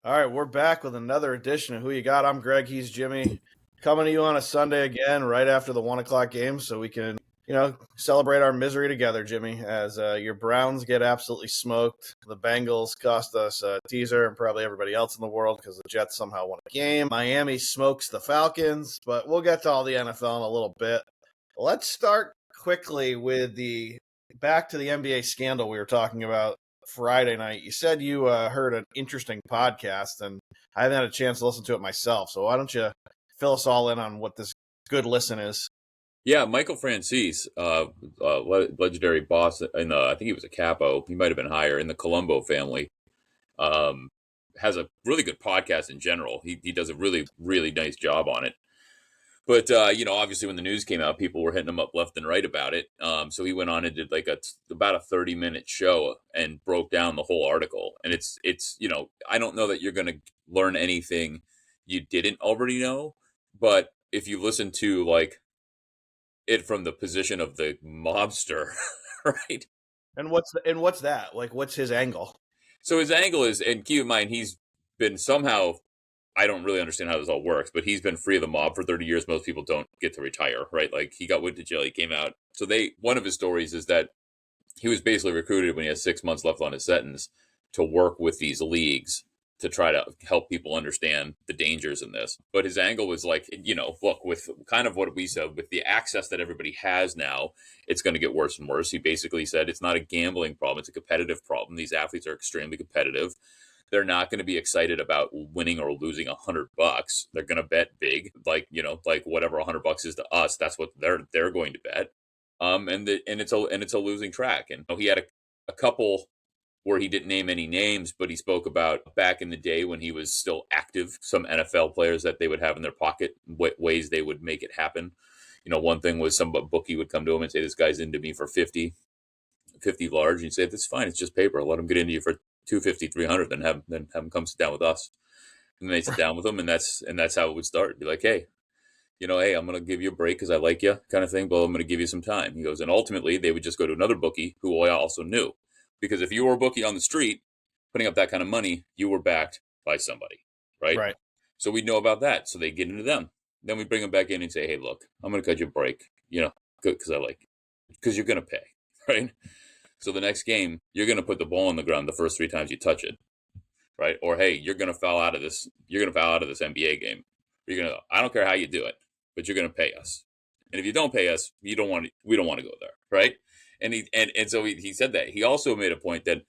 All right, we're back with another edition of Who You Got. I'm Greg. He's Jimmy. Coming to you on a Sunday again, right after the 1 o'clock game, so we can, celebrate our misery together, Jimmy. As your Browns get absolutely smoked, the Bengals cost us a teaser, and probably everybody else in the world because the Jets somehow won a game. Miami smokes the Falcons, but we'll get to all the NFL in a little bit. Let's start quickly with the back to the NBA scandal we were talking about Friday night. You said you heard an interesting podcast, and I haven't had a chance to listen to it myself. So why don't you fill us all in on what this good listen is? Yeah, Michael Franzese, legendary boss, and I think he was a capo. He might have been higher in the Colombo family. Um, has a really good podcast in general. He does a really nice job on it. But obviously when the news came out, people were hitting him up left and right about it. So he went on and did like about a 30-minute show and broke down the whole article. And it's I don't know that you're going to learn anything you didn't already know, but if you listen to like it from the position of the mobster, right? And what's that? Like, what's his angle? So his angle is, and keep in mind, he's been somehow, I don't really understand how this all works, but he's been free of the mob for 30 years. Most people don't get to retire, right? Like he got went to jail, he came out. So one of his stories is that he was basically recruited when he had 6 months left on his sentence to work with these leagues to try to help people understand the dangers in this. But his angle was like, look, with kind of what we said, with the access that everybody has now, it's going to get worse and worse. He basically said it's not a gambling problem, it's a competitive problem. These athletes are extremely competitive. They're not going to be excited about winning or losing $100. They're going to bet big, like whatever $100 is to us. That's what they're going to bet. And it's a losing track. And he had a couple where he didn't name any names, but he spoke about back in the day when he was still active, some NFL players that they would have in their pocket, ways they would make it happen. One thing was some bookie would come to him and say, this guy's into me for 50 large. And he'd say, that's fine. It's just paper. Let him get into you for 250, 300, then have him come sit down with us. And they sit down with him, and that's how it would start. It'd be like, hey, hey, I'm going to give you a break because I like you, kind of thing, but I'm going to give you some time. He goes, and ultimately they would just go to another bookie who I also knew. Because if you were a bookie on the street putting up that kind of money, you were backed by somebody, right? Right. So we know about that. So they get into them. Then we bring them back in and say, hey, look, I'm going to cut you a break, good because I like you, because you're going to pay, right? So the next game, you're going to put the ball on the ground the first 3 times you touch it, right? Or, hey, you're going to foul out of this. You're going to foul out of this NBA game. I don't care how you do it, but you're going to pay us. And if you don't pay us, we don't want to go there, right? And so he said that. He also made a point that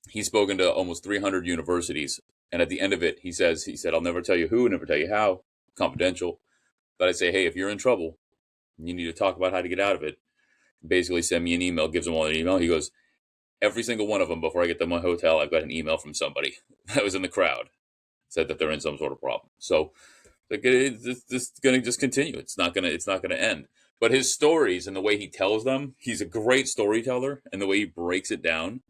he's spoken to almost 300 universities, and at the end of it, he said, I'll never tell you who, never tell you how, confidential. But I say, hey, if you're in trouble, and you need to talk about how to get out of it, basically send me an email, gives them all an email. He goes, every single one of them, before I get to my hotel, I've got an email from somebody that was in the crowd, said that they're in some sort of problem. So this is going to just continue. It's not going to end. But his stories and the way he tells them, he's a great storyteller, and the way he breaks it down,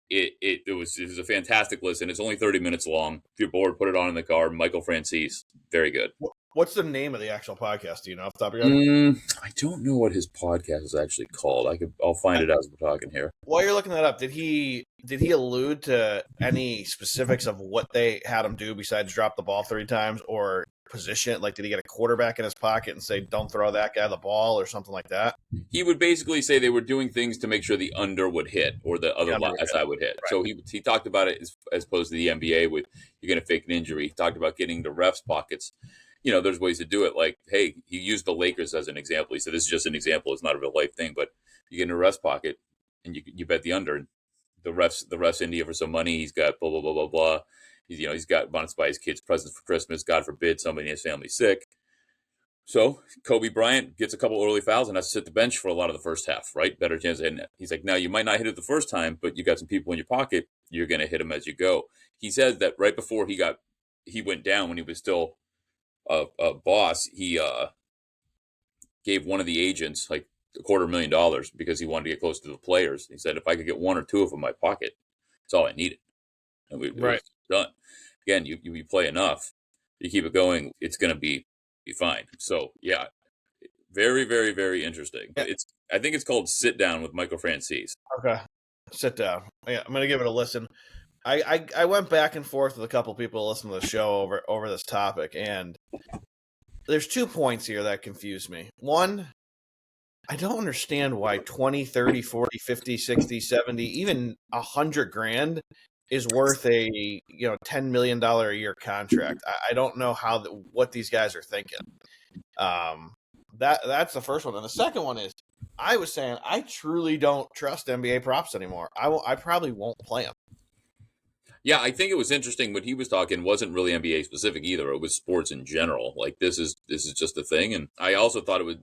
it was a fantastic listen. It's only 30 minutes long. If you're bored, put it on in the car. Michael Franzese, very good. What's the name of the actual podcast? Do you know off the top of your head? I don't know what his podcast is actually called. I'll find it as we're talking here. While you're looking that up, did he allude to any specifics of what they had him do besides drop the ball 3 times or position? Like, did he get a quarterback in his pocket and say, don't throw that guy the ball or something like that? He would basically say they were doing things to make sure the under would hit or the other side would hit. Right. So he talked about it as opposed to the NBA with you're going to fake an injury. He talked about getting the refs' pockets. There's ways to do it. Like, hey, he used the Lakers as an example. He said, this is just an example. It's not a real life thing, but you get in a ref's pocket and you bet the under. And the ref's in you for some money. He's got blah, blah, blah, blah, blah. He's got wants to buy his kids presents for Christmas. God forbid somebody in his family's sick. So Kobe Bryant gets a couple early fouls and has to sit the bench for a lot of the first half, right? Better chance of hitting it. He's like, now you might not hit it the first time, but you got some people in your pocket. You're going to hit them as you go. He said that right before he went down when he was still a boss, he gave one of the agents like $250,000 because he wanted to get close to the players. He said, if I could get 1 or 2 of them in my pocket, that's all I needed. And it was done. Again, you play enough, you keep it going, it's going to be fine. So yeah, very, very, very interesting. Yeah. I think it's called Sit Down with Michael Franzese. Okay. Sit Down. Yeah, I'm going to give it a listen. I went back and forth with a couple people listening to the show over this topic, and there's 2 points here that confuse me. One, I don't understand why 20, 30, 40, 50, 60, 70, even 100 grand is worth a $10 million a year contract. I don't know what these guys are thinking. That's the first one. And the second one is, I was saying I truly don't trust NBA props anymore. I probably won't play them. Yeah, I think it was interesting when he was talking. Wasn't really NBA specific either. It was sports in general. Like this is just a thing. And I also thought it was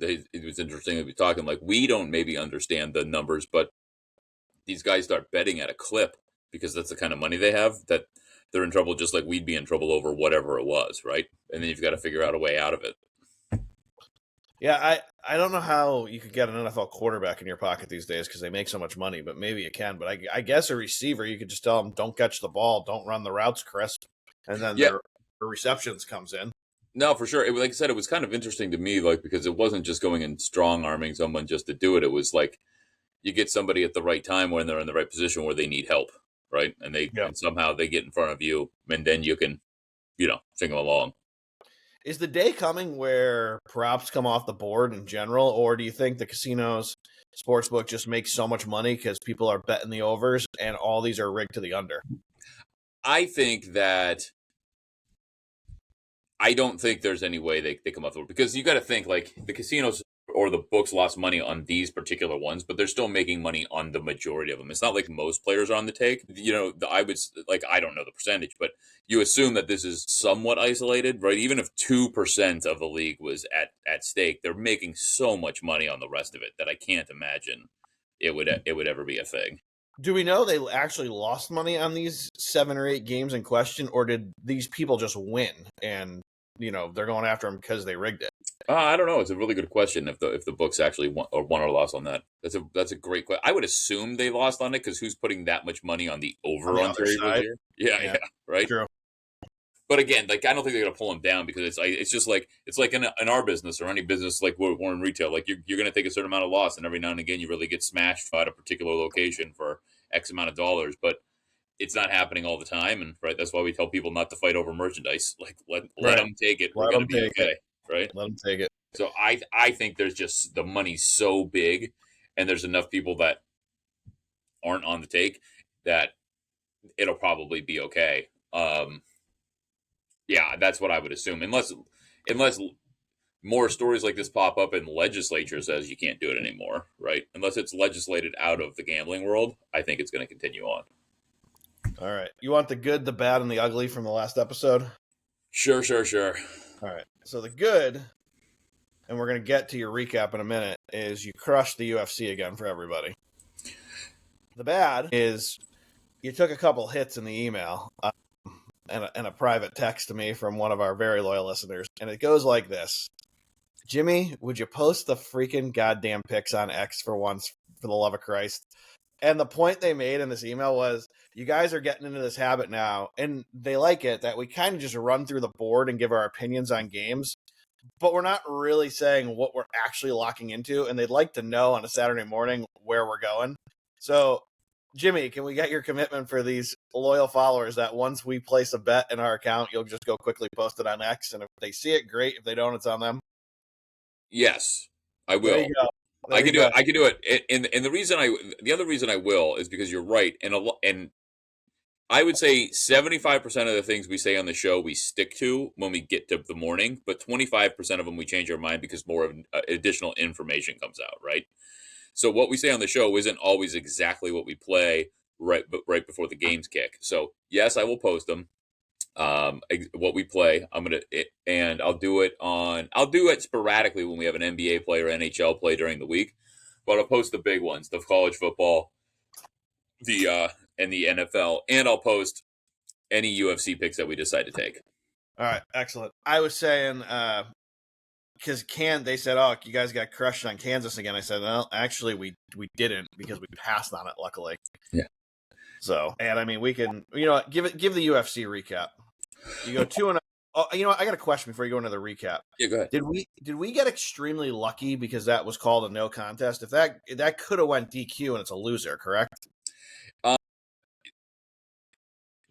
interesting to be talking like we don't maybe understand the numbers, but these guys start betting at a clip because that's the kind of money they have that they're in trouble, just like we'd be in trouble over whatever it was, right? And then you've got to figure out a way out of it. Yeah, I don't know how you could get an NFL quarterback in your pocket these days because they make so much money, but maybe you can. But I guess a receiver, you could just tell them, don't catch the ball, don't run the routes crisp, and then Yeah. their receptions comes in. No, for sure. Like I said, it was kind of interesting to me, like because it wasn't just going and strong arming someone just to do it. It was like you get somebody at the right time when they're in the right position where they need help, right? And and somehow they get in front of you, and then you can, sing them along. Is the day coming where props come off the board in general, or do you think the casinos, sportsbook just makes so much money because people are betting the overs and all these are rigged to the under? I think that I don't think there's any way they come off the board because you got to think like the casinos or the books lost money on these particular ones, but they're still making money on the majority of them. It's not like most players are on the take. I would I don't know the percentage, but you assume that this is somewhat isolated, right? Even if 2% of the league was at stake, they're making so much money on the rest of it that I can't imagine it would ever be a thing. Do we know they actually lost money on these 7 or 8 games in question, or did these people just win and they're going after them because they rigged it? I don't know. It's a really good question. If the books actually won or lost on that, that's a great question. I would assume they lost on it because who's putting that much money on the over on Terry Rozier? Yeah, right. True. But again, like I don't think they're gonna pull him down because it's just like in our business or any business like we're in retail. Like you're gonna take a certain amount of loss, and every now and again you really get smashed at a particular location for X amount of dollars, but it's not happening all the time, and right that's why we tell people not to fight over merchandise. Like let them take it. We're gonna be okay. Right? Let them take it. So I think there's just the money's so big, and there's enough people that aren't on the take that it'll probably be okay. Yeah, that's what I would assume, unless more stories like this pop up and the legislature says you can't do it anymore, right? Unless it's legislated out of the gambling world, I think it's going to continue on. All right. You want the good, the bad, and the ugly from the last episode? Sure. All right. So the good, and we're going to get to your recap in a minute, is you crushed the UFC again for everybody. The bad is you took a couple hits in the email and a private text to me from one of our very loyal listeners, and it goes like this. Jimmy, would you post the freaking goddamn pics on X for once, for the love of Christ? And the point they made in this email was, you guys are getting into this habit now, and they like it, that we kind of just run through the board and give our opinions on games, but we're not really saying what we're actually locking into, and they'd like to know on a Saturday morning where we're going. So, Jimmy, can we get your commitment for these loyal followers that once we place a bet in our account, you'll just go quickly post it on X, and if they see it, great. If they don't, it's on them. Yes, I will. There you go. I can do it. I can do it. And the other reason I will is because you're right. And I would say 75% of the things we say on the show we stick to when we get to the morning, but 25% of them we change our mind because more of additional information comes out, right? So what we say on the show isn't always exactly what we play right before the games kick. So yes, I will post them. What we play, and I'll do it sporadically when we have an NBA play or NHL play during the week, but I'll post the big ones, the college football, and the NFL, and I'll post any UFC picks that we decide to take. All right, excellent. I was saying, because they said, oh, you guys got crushed on Kansas again. I said, well, actually, we didn't, because we passed on it, luckily. Yeah. So, and I mean, we can, give the UFC recap. You go 2-0. Oh, I got a question before you go into the recap. Yeah, go ahead. Did we get extremely lucky because that was called a no contest? If that could have went DQ and it's a loser, correct?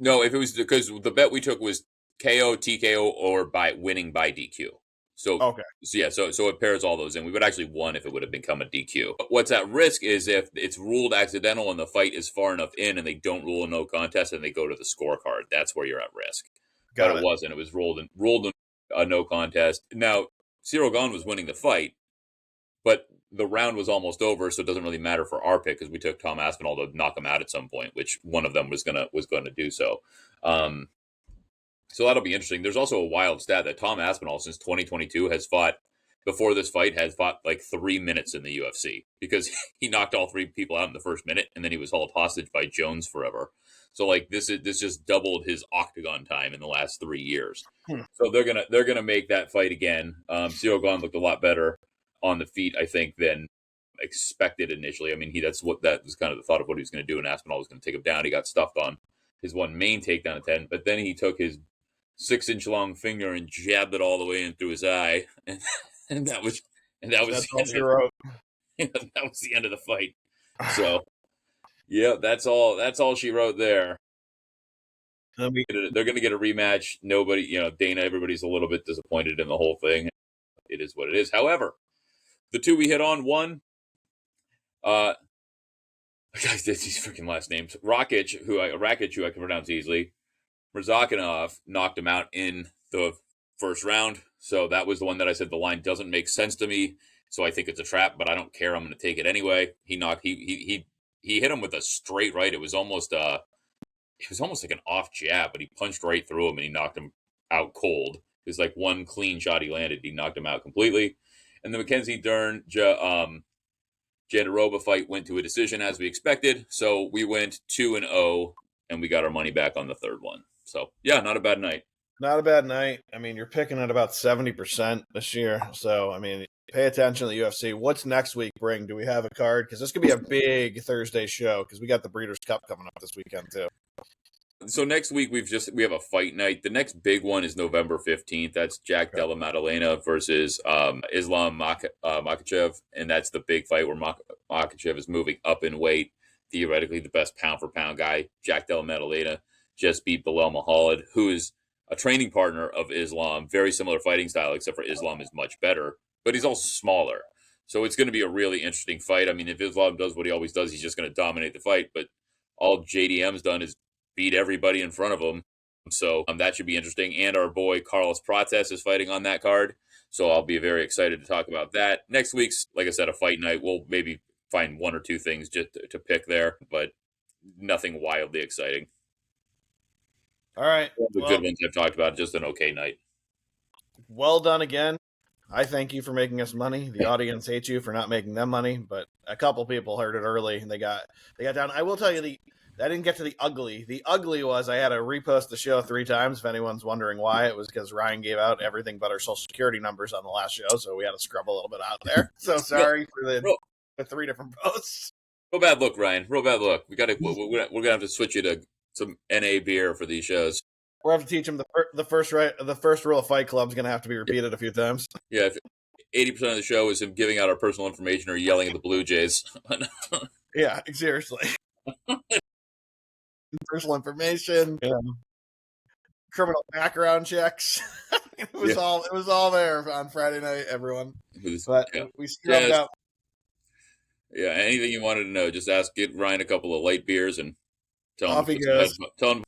No, if it was because the bet we took was KO, TKO, or by winning by DQ. So, Okay. so it pairs all those in. We would actually won if it would have become a DQ. But what's at risk is if it's ruled accidental and the fight is far enough in and they don't rule a no contest and they go to the scorecard. That's where you're at risk. But it wasn't. It was ruled a no contest. Now, Cyril Gane was winning the fight, but the round was almost over, so it doesn't really matter for our pick because we took Tom Aspinall to knock him out at some point, which one of them was gonna do so. So that'll be interesting. There's also a wild stat that Tom Aspinall, since 2022, has fought like 3 minutes in the UFC because he knocked all 3 people out in the first minute, and then he was held hostage by Jones forever. So like this just doubled his octagon time in the last 3 years. So they're gonna make that fight again. Cyril Gane looked a lot better on the feet, I think, than expected initially. I mean, that was kind of the thought of what he was going to do, and Aspinall was going to take him down. He got stuffed on his one main takedown attempt, but then he took his 6-inch long finger and jabbed it all the way in through his eye, and that was all she wrote. That was the end of the fight. So, yeah, that's all she wrote there. They're going to get a rematch. Nobody, Dana, everybody's a little bit disappointed in the whole thing. It is what it is. However, the 2 we hit on, one, guys, these freaking last names. Rakic, who I can pronounce easily. Murzakanov knocked him out in the first round. So that was the one that I said the line doesn't make sense to me. So I think it's a trap, but I don't care. I'm going to take it anyway. He hit him with a straight right. It was almost like an off jab, but he punched right through him and he knocked him out cold. It was like one clean shot he landed. He knocked him out completely. And the Mackenzie Dern Jandiroba fight went to a decision as we expected. So we went 2-0 and we got our money back on the third one. So yeah, not a bad night. Not a bad night. I mean, you're picking at about 70% this year. So, I mean, pay attention to the UFC. What's next week bring? Do we have a card? Because this could be a big Thursday show because we got the Breeders' Cup coming up this weekend too. So next week we have a fight night. The next big one is November 15th. That's Jack Della Maddalena versus Islam Makhachev, and that's the big fight where Makhachev is moving up in weight. Theoretically, the best pound for pound guy. Jack Della Maddalena just beat Bilal Muhammad, who is a training partner of Islam. Very similar fighting style, except for Islam is much better, but he's also smaller. So it's going to be a really interesting fight. I mean, if Islam does what he always does, he's just going to dominate the fight. But all JDM's done is beat everybody in front of him. So that should be interesting. And our boy Carlos Prates is fighting on that card. So I'll be very excited to talk about that. Next week's, like I said, a fight night. We'll maybe find 1 or 2 things just to pick there, but nothing wildly exciting. All right. The good ones I've talked about, just an okay night. Well done again. I thank you for making us money. The audience hates you for not making them money, but a couple people heard it early and they got down. I will tell you I didn't get to the ugly. The ugly was I had to repost the show 3 times. If anyone's wondering why, it was because Ryan gave out everything but our social security numbers on the last show, so we had to scrub a little bit out there. So sorry for the 3 different posts. Real bad look, Ryan. Real bad look. We're gonna have to switch you to some NA beer for these shows. We're going to have to teach them the first rule of Fight Club is going to have to be repeated a few times. Yeah, 80% of the show is him giving out our personal information or yelling at the Blue Jays. Yeah, seriously. Personal information, criminal background checks. It was all there on Friday night, everyone. But we scrubbed out. Yeah, anything you wanted to know, just get Ryan a couple of light beers and tell him.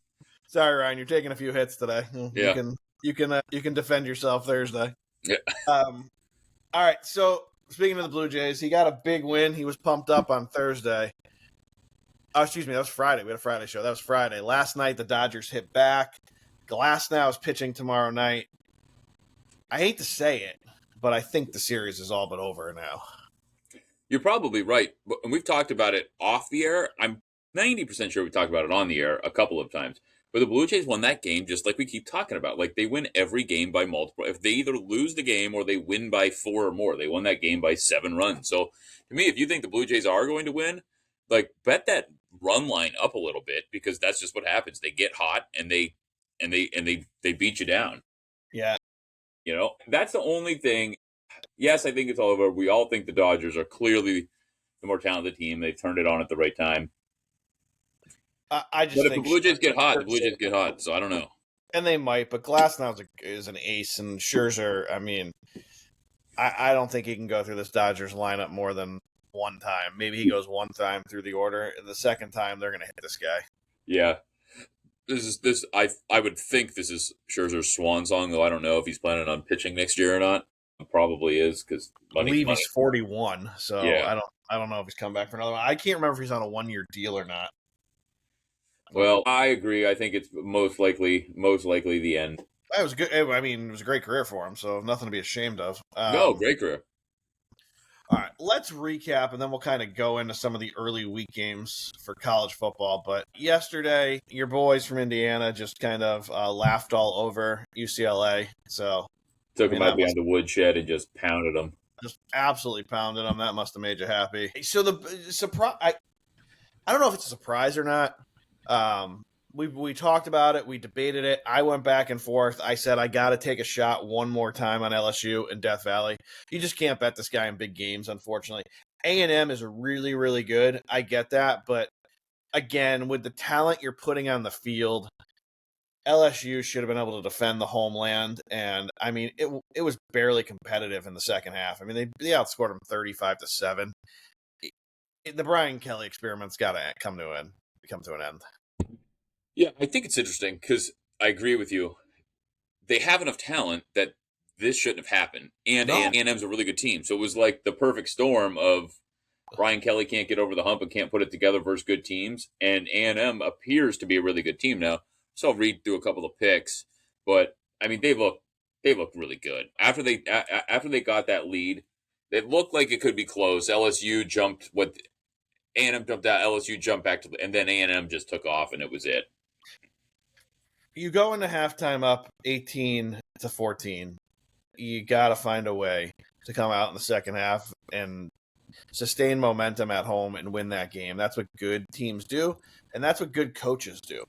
Sorry, Ryan, you're taking a few hits today. Yeah. You can defend yourself Thursday. Yeah. All right. So speaking of the Blue Jays, he got a big win. He was pumped up on Thursday. Oh, excuse me, that was Friday. We had a Friday show. That was Friday. Last night, the Dodgers hit back. Glasnow is pitching tomorrow night. I hate to say it, but I think the series is all but over now. You're probably right. And we've talked about it off the air. I'm 90% sure we talked about it on the air a couple of times. But the Blue Jays won that game just like we keep talking about. Like, they win every game by multiple. If they either lose the game or they win by 4 or more, they won that game by 7 runs. So, to me, if you think the Blue Jays are going to win, like, bet that run line up a little bit because that's just what happens. They get hot and they beat you down. Yeah. That's the only thing. Yes, I think it's all over. We all think the Dodgers are clearly the more talented team. They turned it on at the right time. I just But if the think Blue Jays get hot, the Blue Scherzer, Jays get hot. So I don't know. and they might, but Glasnow is an ace, and Scherzer, I mean, I don't think he can go through this Dodgers lineup more than one time. Maybe he goes one time through the order, and the second time they're going to hit this guy. Yeah. I would think this is Scherzer's swan song, though I don't know if he's planning on pitching next year or not. Probably is because I money's believe money. he's 41, so Yeah. I don't know if he's coming back for another one. I can't remember if he's on a 1-year deal or not. Well, I agree. I think it's most likely the end. That was good. I mean, it was a great career for him, so nothing to be ashamed of. No, great career. All right, let's recap, and then we'll kind of go into some of the early week games for college football. But yesterday, your boys from Indiana just kind of laughed all over UCLA. So Took him out behind the woodshed and just pounded him. Just absolutely pounded them. That must have made you happy. So the surprise, I don't know if it's a surprise or not. We talked about it. We debated it. I went back and forth. I said I got to take a shot one more time on LSU and Death Valley. You just can't bet this guy in big games, unfortunately. A&M is really, really good. I get that. But again, with the talent you're putting on the field, LSU should have been able to defend the homeland. And, I mean, it was barely competitive in the second half. I mean, they outscored them 35-7. The Brian Kelly experiment's got to come to an end. Yeah, I think it's interesting because I agree with you. They have enough talent that this shouldn't have happened. And A&M's a really good team. So it was like the perfect storm of Brian Kelly can't get over the hump and can't put it together versus good teams. And A&M appears to be a really good team now. So I'll read through a couple of picks. But, I mean, they look really good. After they got that lead, it looked like it could be close. LSU jumped what A&M jumped out, LSU jumped back and then A&M just took off, and it was it. You go into halftime up 18-14. You got to find a way to come out in the second half and sustain momentum at home and win that game. That's what good teams do, and that's what good coaches do.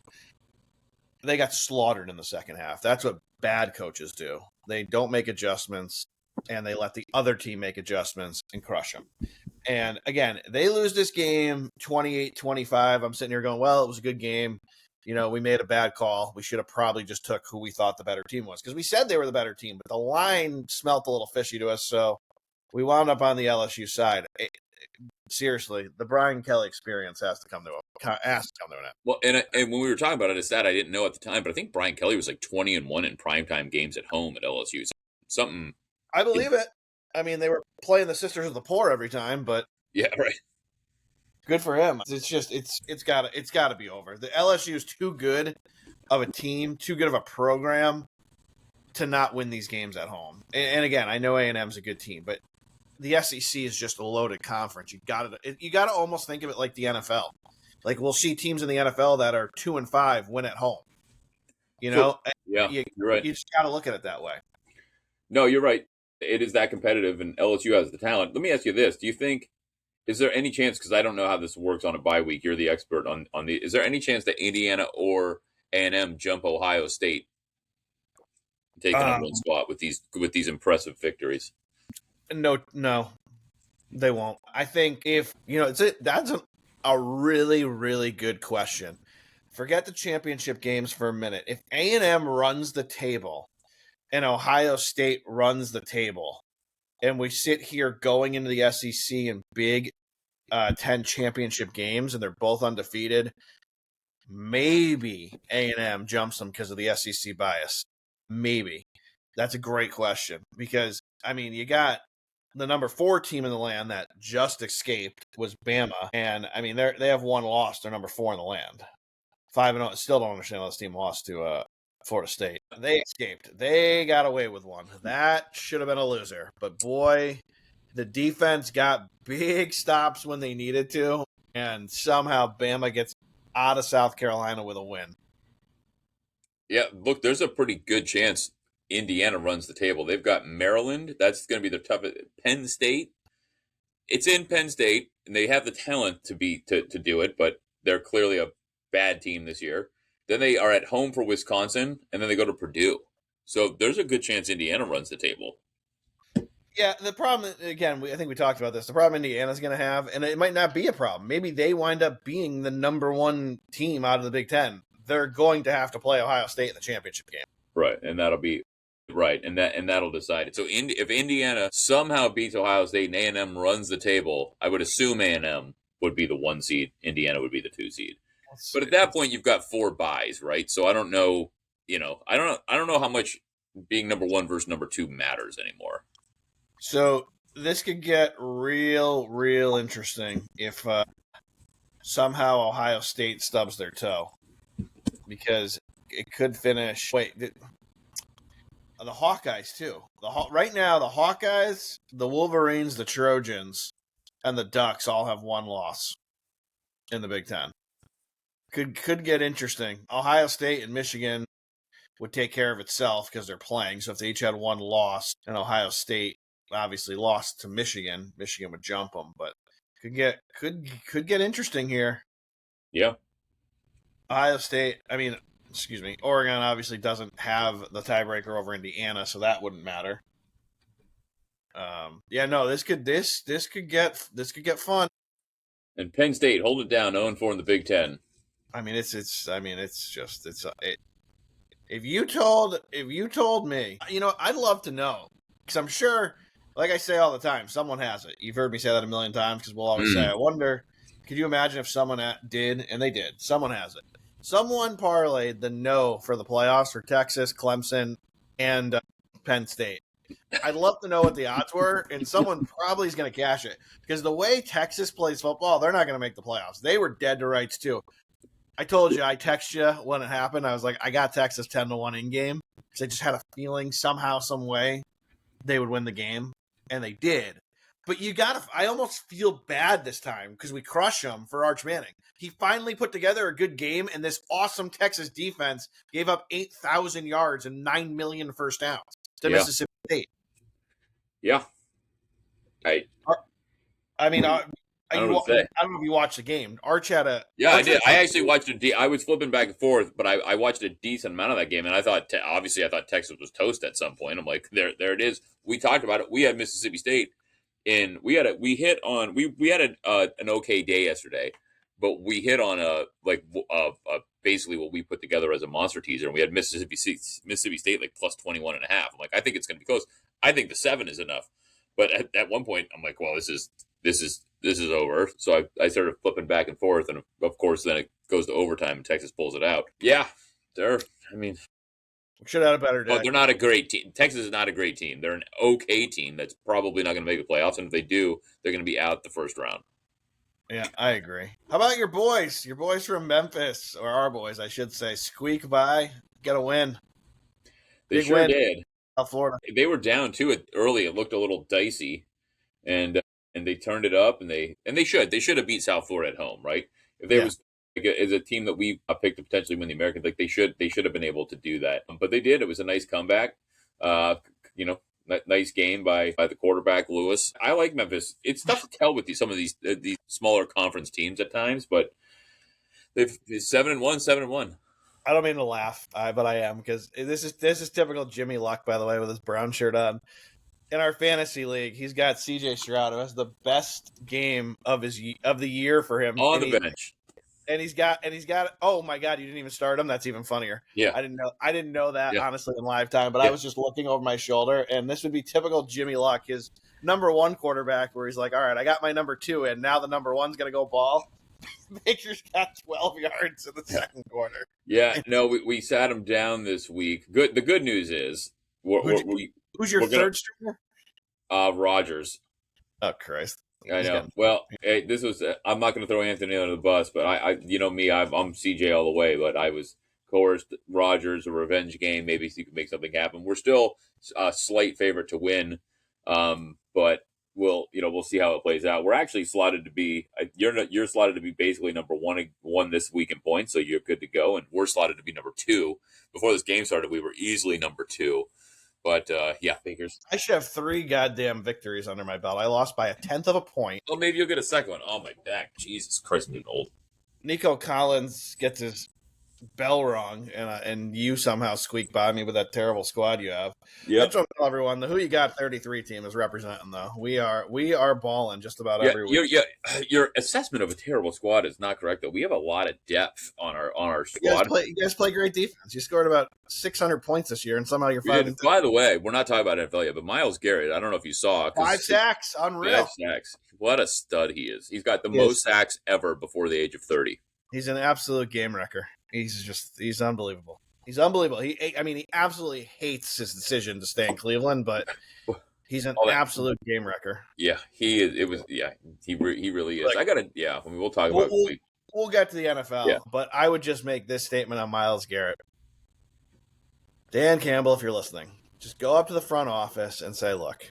They got slaughtered in the second half. That's what bad coaches do. They don't make adjustments, and they let the other team make adjustments and crush them. And again, they lose this game 28-25. I'm sitting here going, well, it was a good game. You know, we made a bad call. We should have probably just took who we thought the better team was because we said they were the better team, but the line smelt a little fishy to us, so we wound up on the LSU side. Seriously, the Brian Kelly experience has to come to an end. Well, and when we were talking about it, it's that I didn't know at the time, but I think Brian Kelly was like 20-1 in primetime games at home at LSU. Something. I believe it. I mean, they were playing the Sisters of the Poor every time, but yeah, right. Good for him. It's just it's got to be over. The LSU is too good of a team, too good of a program to not win these games at home. And again, I know A&M's a good team, but the SEC is just a loaded conference. You got to almost think of it like the NFL. Like we'll see teams in the NFL that are 2-5 win at home. You know, yeah, you're right. You just got to look at it that way. No, you're right. It is that competitive, and LSU has the talent. Let me ask you this: do you think? Is there any chance, because I don't know how this works on a bye week, you're the expert on the, is there any chance that Indiana or A&M jump Ohio State and take the number one spot with these impressive victories? No, they won't. I think if, that's a really, really good question. Forget the championship games for a minute. If A&M runs the table and Ohio State runs the table, and we sit here going into the SEC in big 10 championship games, and they're both undefeated, maybe A&M jumps them because of the SEC bias. Maybe. That's a great question because, I mean, you got the number 4 team in the land that just escaped was Bama, and, I mean, they have one loss. They're number 4 in the land. 5-0. Still don't understand how this team lost to Florida State. They escaped. They got away with one. That should have been a loser. But boy, the defense got big stops when they needed to, and somehow Bama gets out of South Carolina with a win. Yeah, look, there's a pretty good chance Indiana runs the table. They've got Maryland. That's going to be their toughest. Penn State. It's in Penn State, and they have the talent to do it, but they're clearly a bad team this year. Then they are at home for Wisconsin, and then they go to Purdue. So there's a good chance Indiana runs the table. Yeah, the problem, again, I think we talked about this. The problem Indiana's going to have, and it might not be a problem. Maybe they wind up being the number one team out of the Big Ten. They're going to have to play Ohio State in the championship game. Right, and that'll be right, and that'll decide it. So if Indiana somehow beats Ohio State and A&M runs the table, I would assume A&M would be the 1 seed, Indiana would be the 2 seed. But at that point, you've got 4 byes, right? So I don't know, I don't know how much being number 1 versus number 2 matters anymore. So this could get real interesting if somehow Ohio State stubs their toe, because it could finish. Wait, the Hawkeyes too. Right now, the Hawkeyes, the Wolverines, the Trojans, and the Ducks all have 1 loss in the Big Ten. Could get interesting. Ohio State and Michigan would take care of itself because they're playing. So if they each had 1 loss, and Ohio State obviously lost to Michigan, Michigan would jump them. But could get interesting here. Yeah. Ohio State. Oregon obviously doesn't have the tiebreaker over Indiana, so that wouldn't matter. This could get fun. And Penn State, hold it down, 0-4 in the Big Ten. If you told me, I'd love to know, because I'm sure, like I say all the time, someone has it. You've heard me say that a million times, because we'll always say, I wonder, could you imagine if someone did, and they did. Someone has it. Someone parlayed the no for the playoffs for Texas, Clemson, and Penn State. I'd love to know what the odds were, and someone probably is going to cash it, because the way Texas plays football, they're not going to make the playoffs. They were dead to rights too. I told you, I texted you when it happened. I was like, I got Texas 10-1 in game, because I just had a feeling somehow, some way, they would win the game, and they did. But I almost feel bad this time because we crush him for Arch Manning. He finally put together a good game, and this awesome Texas defense gave up 8,000 yards and 9 million first downs to Mississippi State. Yeah. I don't know if you watched the game. Arch had a... Yeah, I did. I actually watched I was flipping back and forth, but I watched a decent amount of that game, and I thought Texas was toast at some point. I'm like, there it is. We talked about it. We had Mississippi State, and we had an okay day yesterday, but we hit on basically what we put together as a monster teaser, and we had Mississippi State like plus 21.5. I'm like, I think it's going to be close. I think the 7 is enough, but at one point I'm like, well, this is over. So I started flipping back and forth, and of course then it goes to overtime and Texas pulls it out. Yeah, we should have had a better day. They're not a great team. Texas is not a great team. They're an okay team that's probably not going to make the playoffs, and if they do, they're going to be out the first round. Yeah, I agree. How about your boys? Your boys from Memphis, or our boys, I should say, squeak by, get a win. They Big sure win. did. South Florida. They were down to it early. It looked a little dicey, and they turned it up, and they should have beat South Florida at home, right? If there was as a team that we picked to potentially win the American, like they should have been able to do that, but they did. It was a nice comeback. Nice game by the quarterback Lewis. I like Memphis. It's tough to tell with some of these smaller conference teams at times, but they've 7-1, 7-1. I don't mean to laugh, but I am, because this is typical Jimmy Luck, by the way, with his brown shirt on. In our fantasy league, he's got C.J. Stroud, who has the best game of the year for him on the bench. And he's got. Oh my God, you didn't even start him. That's even funnier. Yeah, I didn't know that honestly in live time, but I was just looking over my shoulder, and this would be typical Jimmy Luck, his number 1 quarterback, where he's like, all right, I got my number 2, and now the number 1's gonna go ball. Baker's got 12 yards in the second quarter. Yeah, no, we sat him down this week. Good. The good news is who's your third stringer? Rogers. Oh Christ. I know. Well, hey, I'm not going to throw Anthony under the bus, but I'm CJ all the way, but I was coerced. Rogers, a revenge game. Maybe he could make something happen. We're still a slight favorite to win, but we'll see how it plays out. We're actually slotted to be you're slotted to be basically number one this week in points, so you're good to go, and we're slotted to be number 2. Before this game started, we were easily number 2. But, Bakers. I should have 3 goddamn victories under my belt. I lost by 1/10 of a point. Well, maybe you'll get a second one. Oh, my back. Jesus Christ, I'm getting old. Nico Collins gets his bell rung, and you somehow squeak by me with that terrible squad you have. I Yep. just want to tell everyone the Who You Got 33 team is representing though. We are balling just about Yeah, every week. your assessment of a terrible squad is not correct though. We have a lot of depth on our squad. You guys play great defense. You scored about 600 points this year, and somehow you're We 5 did. and 2. By the way, we're not talking about NFL yet, but Miles Garrett, I don't know if you saw, 5 because sacks, 5 unreal. sacks. What a stud he is. He's got the He is. most sacks ever before the age of 30. He's an absolute game wrecker. He's unbelievable. He's unbelievable. He absolutely hates his decision to stay in Cleveland, but he's an All that. absolute game wrecker. Yeah, he is. It was. Yeah, he really is. Like, I gotta. Yeah, I mean, we'll talk about. we'll get to the NFL, Yeah. but I would just make this statement on Myles Garrett. Dan Campbell, if you're listening, just go up to the front office and say, look,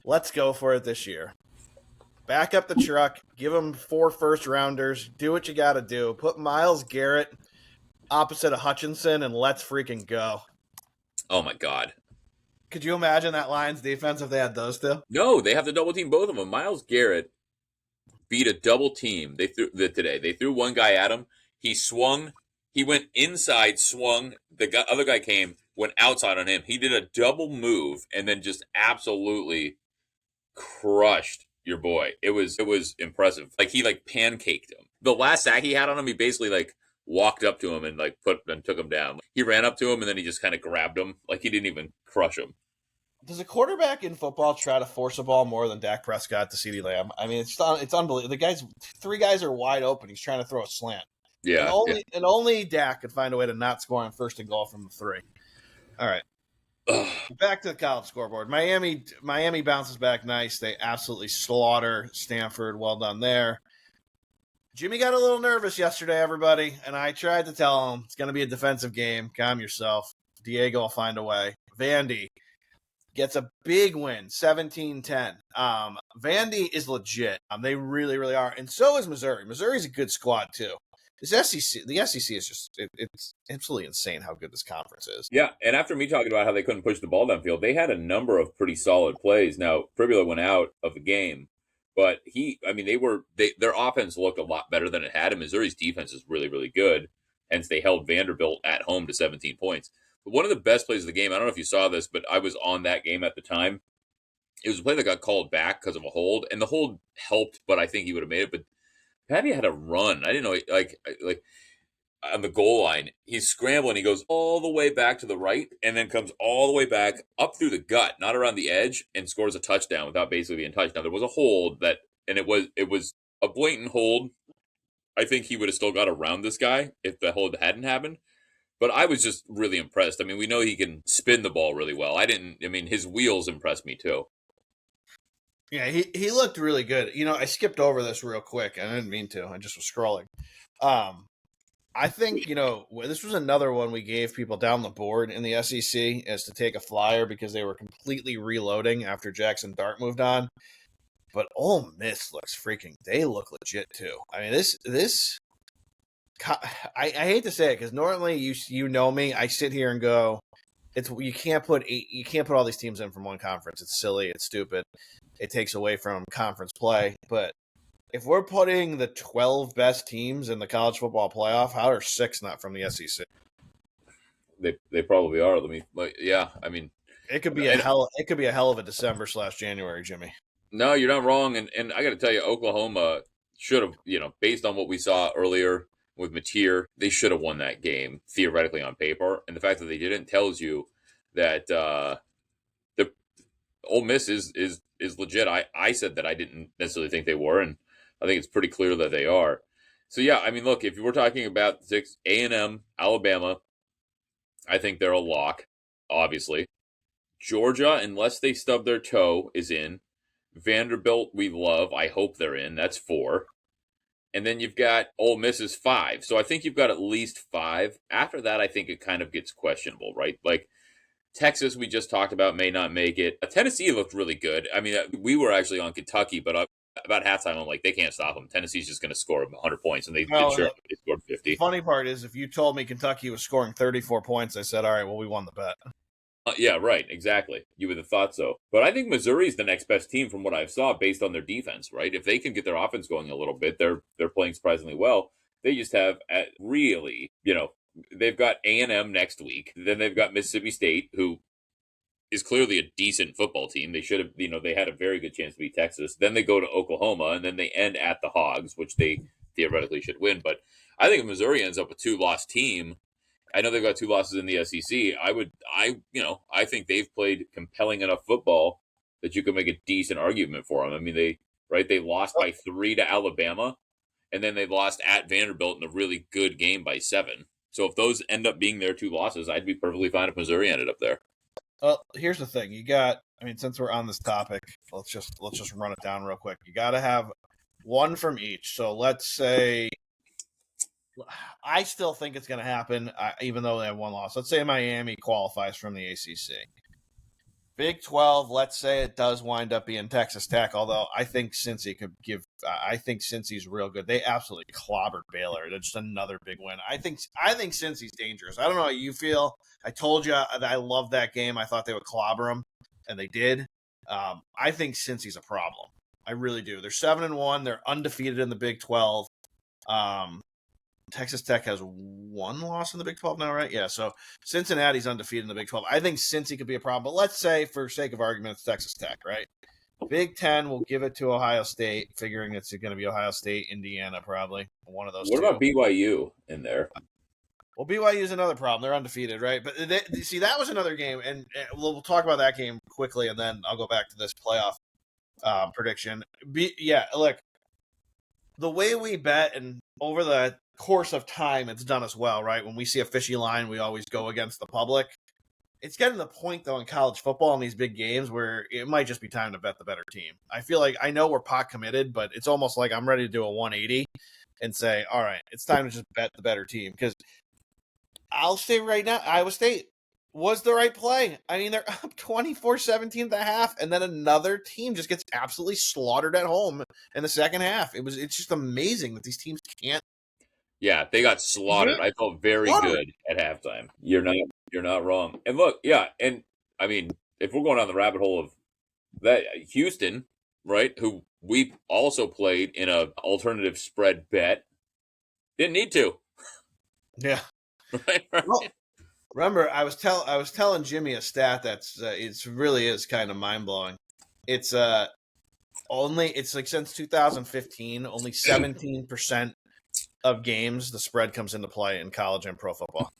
let's go for it this year. Back up the truck, give him 4 first-rounders, do what you got to do. Put Myles Garrett opposite of Hutchinson, and let's freaking go. Oh my God. Could you imagine that Lions defense if they had those two? No, they have to double team both of them. Myles Garrett beat a double team. They threw one guy at him. He swung. He went inside, swung. The other guy came, went outside on him. He did a double move and then just absolutely crushed your boy. It was impressive. Like he pancaked him. The last sack he had on him, he basically walked up to him and took him down. He ran up to him and then he just kind of grabbed him. Like he didn't even crush him. Does a quarterback in football try to force a ball more than Dak Prescott to CeeDee Lamb? I mean, it's unbelievable. Three guys are wide open. He's trying to throw a slant. Yeah. And only Dak could find a way to not score on 1st and goal from the 3. All right. Back to the college scoreboard. Miami bounces back nice. They absolutely slaughter Stanford. Well done there. Jimmy got a little nervous yesterday, everybody, and I tried to tell him it's going to be a defensive game. Calm yourself. Diego will find a way. Vandy gets a big win, 17-10. Vandy is legit. They really, really are. And so is Missouri. Missouri's a good squad, too. The SEC is just, it's absolutely insane how good this conference is. Yeah, and after me talking about how they couldn't push the ball downfield, they had a number of pretty solid plays. Now, Pribula went out of the game, but their offense looked a lot better than it had, and Missouri's defense is really, really good. Hence, they held Vanderbilt at home to 17 points. But one of the best plays of the game, I don't know if you saw this, but I was on that game at the time. It was a play that got called back because of a hold, and the hold helped, but I think he would have made it. But Patty had a run. I didn't know, like on the goal line, he's scrambling. He goes all the way back to the right and then comes all the way back up through the gut, not around the edge, and scores a touchdown without basically being touched. Now, there was a hold and it was a blatant hold. I think he would have still got around this guy if the hold hadn't happened. But I was just really impressed. I mean, we know he can spin the ball really well. His wheels impressed me too. Yeah, he looked really good. I skipped over this real quick. I didn't mean to. I just was scrolling. I think, this was another one we gave people down the board in the SEC as to take a flyer because they were completely reloading after Jackson Dart moved on. But Ole Miss they look legit too. I mean, I hate to say it because normally you know me, I sit here and go, you can't put all these teams in from one conference. It's silly. It's stupid. It takes away from conference play. But if we're putting the 12 best teams in the college football playoff, how are 6 not from the SEC? They probably are. It could be a hell of a December/January, Jimmy. No, you're not wrong. And I got to tell you, Oklahoma should have, based on what we saw earlier with Mateer, they should have won that game theoretically on paper. And the fact that they didn't tells you that the Ole Miss is legit. I said that I didn't necessarily think they were, and I think it's pretty clear that they are. So yeah, I mean, look, if we're talking about 6, A&M, Alabama, I think they're a lock. Obviously, Georgia, unless they stub their toe, is in. Vanderbilt, we love. I hope they're in. That's 4. And then you've got Ole Miss is 5. So I think you've got at least 5. After that, I think it kind of gets questionable, right? Like Texas, we just talked about, may not make it. Tennessee looked really good. I mean, we were actually on Kentucky, but about halftime, I'm like, they can't stop them. Tennessee's just going to score 100 points, and they scored 50. The funny part is, if you told me Kentucky was scoring 34 points, I said, all right, well, we won the bet. Yeah, right, exactly. You would have thought so. But I think Missouri's the next best team from what I saw based on their defense, right? If they can get their offense going a little bit, they're playing surprisingly well. They just have really, they've got A&M next week. Then they've got Mississippi State, who is clearly a decent football team. They should have, they had a very good chance to beat Texas. Then they go to Oklahoma, and then they end at the Hogs, which they theoretically should win. But I think if Missouri ends up a 2-loss team, I know they've got 2 losses in the SEC. I think they've played compelling enough football that you could make a decent argument for them. I mean, they lost by 3 to Alabama, and then they lost at Vanderbilt in a really good game by 7. So if those end up being their 2 losses, I'd be perfectly fine if Missouri ended up there. Well, here's the thing. Since we're on this topic, let's just run it down real quick. You got to have one from each. So let's say, I still think it's going to happen, even though they have 1 loss. Let's say Miami qualifies from the ACC. Big 12, let's say it does wind up being Texas Tech, although I think Cincy could give – I think Cincy's real good. They absolutely clobbered Baylor. It's just another big win. I think Cincy's dangerous. I don't know how you feel. I told you that I love that game. I thought they would clobber them, and they did. I think Cincy's a problem. I really do. They're 7-1. They're undefeated in the Big 12. Texas Tech has 1 loss in the Big 12 now, right? Yeah, so Cincinnati's undefeated in the Big 12. I think Cincy could be a problem, but let's say, for sake of argument, it's Texas Tech, right? Big 10 will give it to Ohio State, figuring it's going to be Ohio State, Indiana, probably. One of those What about BYU in there? Well, BYU is another problem. They're undefeated, right? But see, that was another game, and we'll talk about that game quickly, and then I'll go back to this playoff prediction. Look, the way we bet, and over the course of time, it's done us well, right? When we see a fishy line, we always go against the public. It's getting to the point, though, in college football in these big games where it might just be time to bet the better team. I feel like, I know we're pot committed, but it's almost like I'm ready to do a 180 and say, all right, it's time to just bet the better team. Because I'll say right now, Iowa State was the right play. I mean, they're up 24-17 at the half, and then another team just gets absolutely slaughtered at home in the second half. It's just amazing that these teams can't. Yeah, they got slaughtered. I felt very good at halftime. You're not wrong. And look, yeah, and I mean, if we're going down the rabbit hole of that, Houston, right, who we also played in a alternative spread bet, didn't need to. Yeah. right. Well, remember, I was telling Jimmy a stat that's it really is kind of mind blowing. It's like since 2015, only 17% of games the spread comes into play in college and pro football.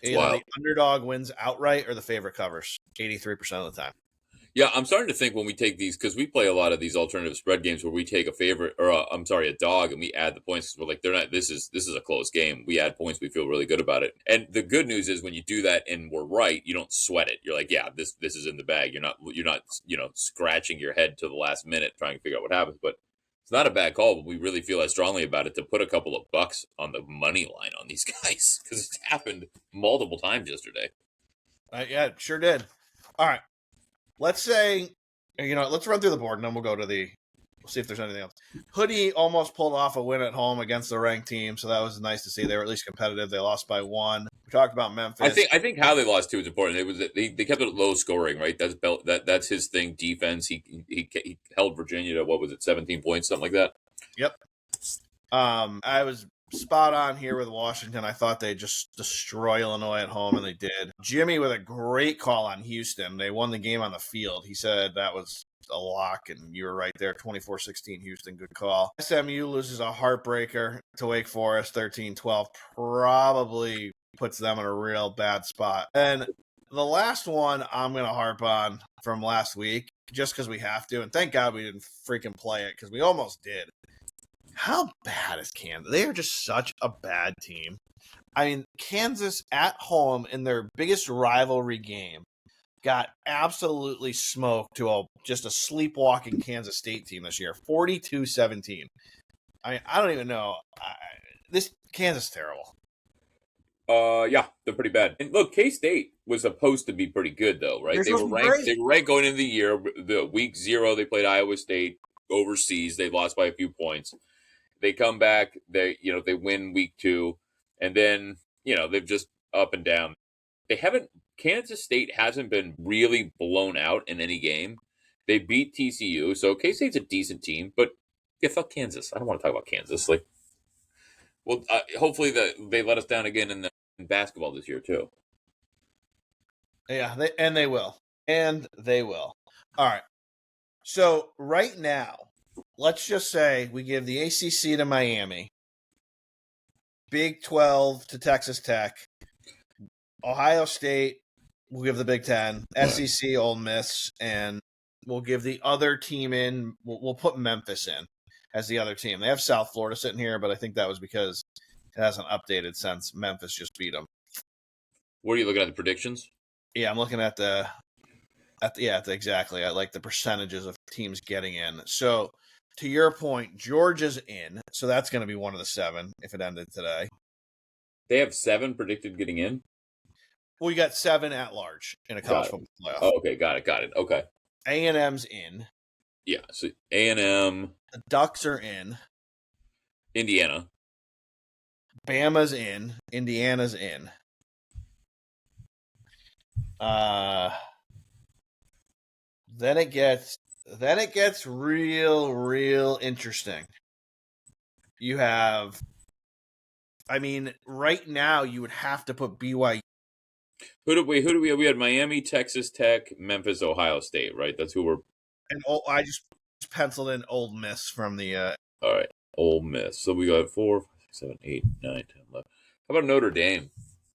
Either the underdog wins outright or the favorite covers 83% of the time. Yeah, I'm starting to think when we take these, because we play a lot of these alternative spread games where we take a favorite, or a dog, and we add the points. We're like, they're not. This is a close game. We add points. We feel really good about it. And the good news is when you do that and we're right, you don't sweat it. You're like, yeah, this is in the bag. You're not scratching your head to the last minute trying to figure out what happens. But it's not a bad call. But we really feel as strongly about it to put a couple of bucks on the money line on these guys because it's happened multiple times yesterday. Yeah, it sure did. All right. Let's say, let's run through the board, and then we'll see if there's anything else. Hoodie almost pulled off a win at home against the ranked team, so that was nice to see. They were at least competitive. They lost by 1. We talked about Memphis. I think how they lost, too, is important. They kept it low scoring, right? That's his thing, defense. He held Virginia to, 17 points, something like that? Yep. I was spot on here with Washington. I thought they'd just destroy Illinois at home, and they did. Jimmy with a great call on Houston. They won the game on the field. He said that was a lock, and you were right there. 24-16 Houston, good call. SMU loses a heartbreaker to Wake Forest, 13-12. Probably puts them in a real bad spot. And the last one I'm going to harp on from last week, just because we have to, and thank God we didn't freaking play it, because we almost did. How bad is Kansas? They are just such a bad team. I mean, Kansas at home in their biggest rivalry game got absolutely smoked to just a sleepwalking Kansas State team this year, 42-17. I mean, I don't even know. This Kansas is terrible. Yeah, they're pretty bad. And look, K-State was supposed to be pretty good, though, right? They were ranked. They were ranked going into the year. The week 0, they played Iowa State overseas. They lost by a few points. They come back, they win week 2, and then, they've just up and down. Kansas State hasn't been really blown out in any game. They beat TCU, so K-State's a decent team, but yeah, fuck Kansas. I don't want to talk about Kansas. Like, Well, hopefully they let us down again in basketball this year too. Yeah, they will. And they will. All right. So right now, let's just say we give the ACC to Miami, Big 12 to Texas Tech, Ohio State, we'll give the Big 10, SEC, Ole Miss, and we'll give the other team in. We'll put Memphis in as the other team. They have South Florida sitting here, but I think that was because it hasn't updated since Memphis just beat them. What are you looking at, the predictions? Yeah, I'm looking at exactly. I like the percentages of teams getting in. So to your point, Georgia's in, so that's going to be one of the 7 if it ended today. They have 7 predicted getting in. Well, you got 7 at large in a college football playoff. Oh, okay, got it. Okay. A&M's in. Yeah, so A&M. The Ducks are in. Indiana. Bama's in. Indiana's in. Then it gets real interesting. You have, I mean, right now you would have to put BYU. Who do we we had Miami, Texas Tech, Memphis, Ohio State, right? That's who we're. And I just penciled in Ole Miss from the. All right, Ole Miss. So we got 4, 5, 6, 7, 8, 9, 10, 11. How about Notre Dame?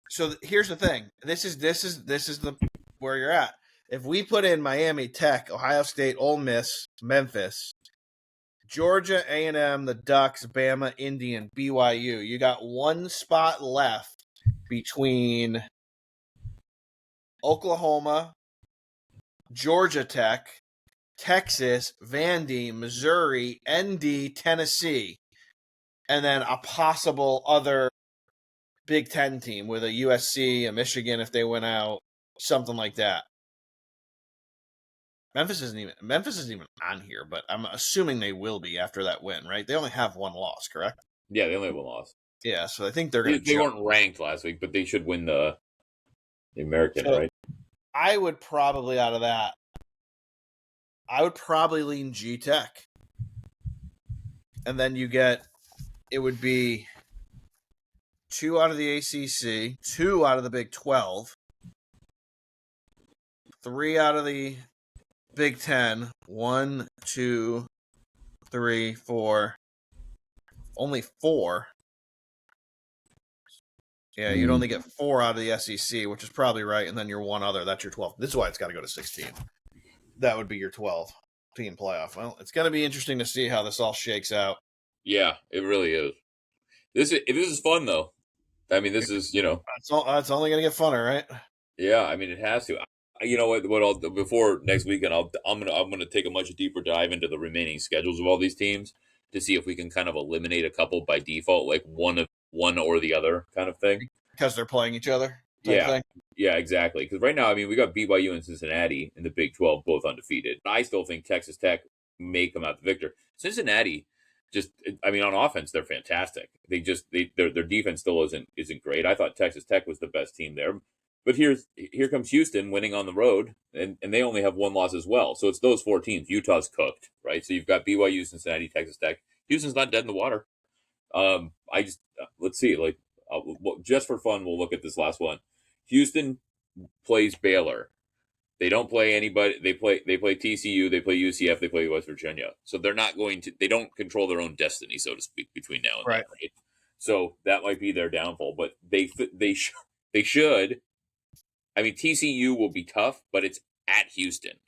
So here's the thing. This is the where you're at. If we put in Miami, Tech, Ohio State, Ole Miss, Memphis, Georgia, A&M, the Ducks, Bama, Indian, BYU, you got one spot left between Oklahoma, Georgia Tech, Texas, Vandy, Missouri, ND, Tennessee, and then a possible other Big Ten team with a USC, a Michigan if they went out, something like that. Memphis isn't even on here, but I'm assuming they will be after that win, right? They only have one loss, correct? Yeah, they only have 1 loss. Yeah, so I think they're going to. They weren't ranked last week, but they should win the American, right? I would probably out of that. I would probably lean G Tech, and then it would be 2 out of the ACC, 2 out of the Big 12, 3 out of the Big 10, 1, 2, 3, 4, only 4. Yeah, you'd only get 4 out of the SEC, which is probably right, and then your one other. That's your 12. This is why it's got to go to 16. That would be your 12-team playoff. Well, it's going to be interesting to see how this all shakes out. Yeah, it really is. This is fun though. I mean, this is It's only going to get funner, right? Yeah, I mean it has to. You know what? I'll before next weekend, I'm gonna take a much deeper dive into the remaining schedules of all these teams to see if we can kind of eliminate a couple by default, like one or the other kind of thing. Because they're playing each other. Yeah, yeah, exactly. Because right now, I mean, we got BYU and Cincinnati in the Big 12, both undefeated. I still think Texas Tech may come out the victor. Cincinnati, I mean, on offense, they're fantastic. Their defense still isn't great. I thought Texas Tech was the best team there. But here comes Houston winning on the road, and they only have 1 loss as well. So it's those 4 teams. Utah's cooked, right? So you've got BYU, Cincinnati, Texas Tech. Houston's not dead in the water. Let's see. Just for fun, we'll look at this last one. Houston plays Baylor. They don't play anybody. They play TCU. They play UCF. They play West Virginia. So they're not going to. They don't control their own destiny, so to speak, between now and then. Right? So that might be their downfall. But they should. I mean, TCU will be tough, but it's at Houston.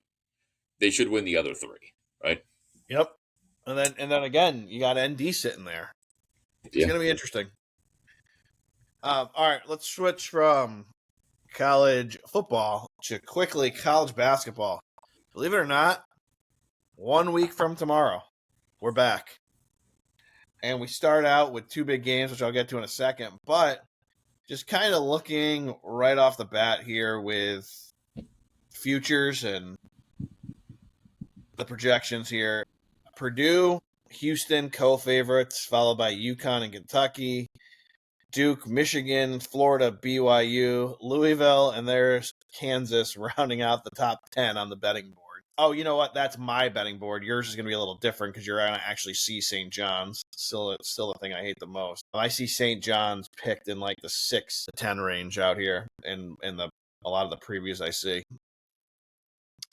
They should win the other 3, right? Yep. And then again, you got ND sitting there. It's going to be interesting. All right, let's switch from college football to quickly college basketball. Believe it or not, 1 week from tomorrow, we're back. And we start out with 2 big games, which I'll get to in a second. But just kind of looking right off the bat here with futures and the projections here. Purdue, Houston, co-favorites, followed by UConn and Kentucky. Duke, Michigan, Florida, BYU, Louisville, and there's Kansas rounding out the top 10 on the betting board. Oh, you know what? That's my betting board. Yours is going to be a little different because you're going to actually see St. John's. Still the thing I hate the most. I see St. John's picked in like the 6 to 10 range out here in a lot of the previews I see.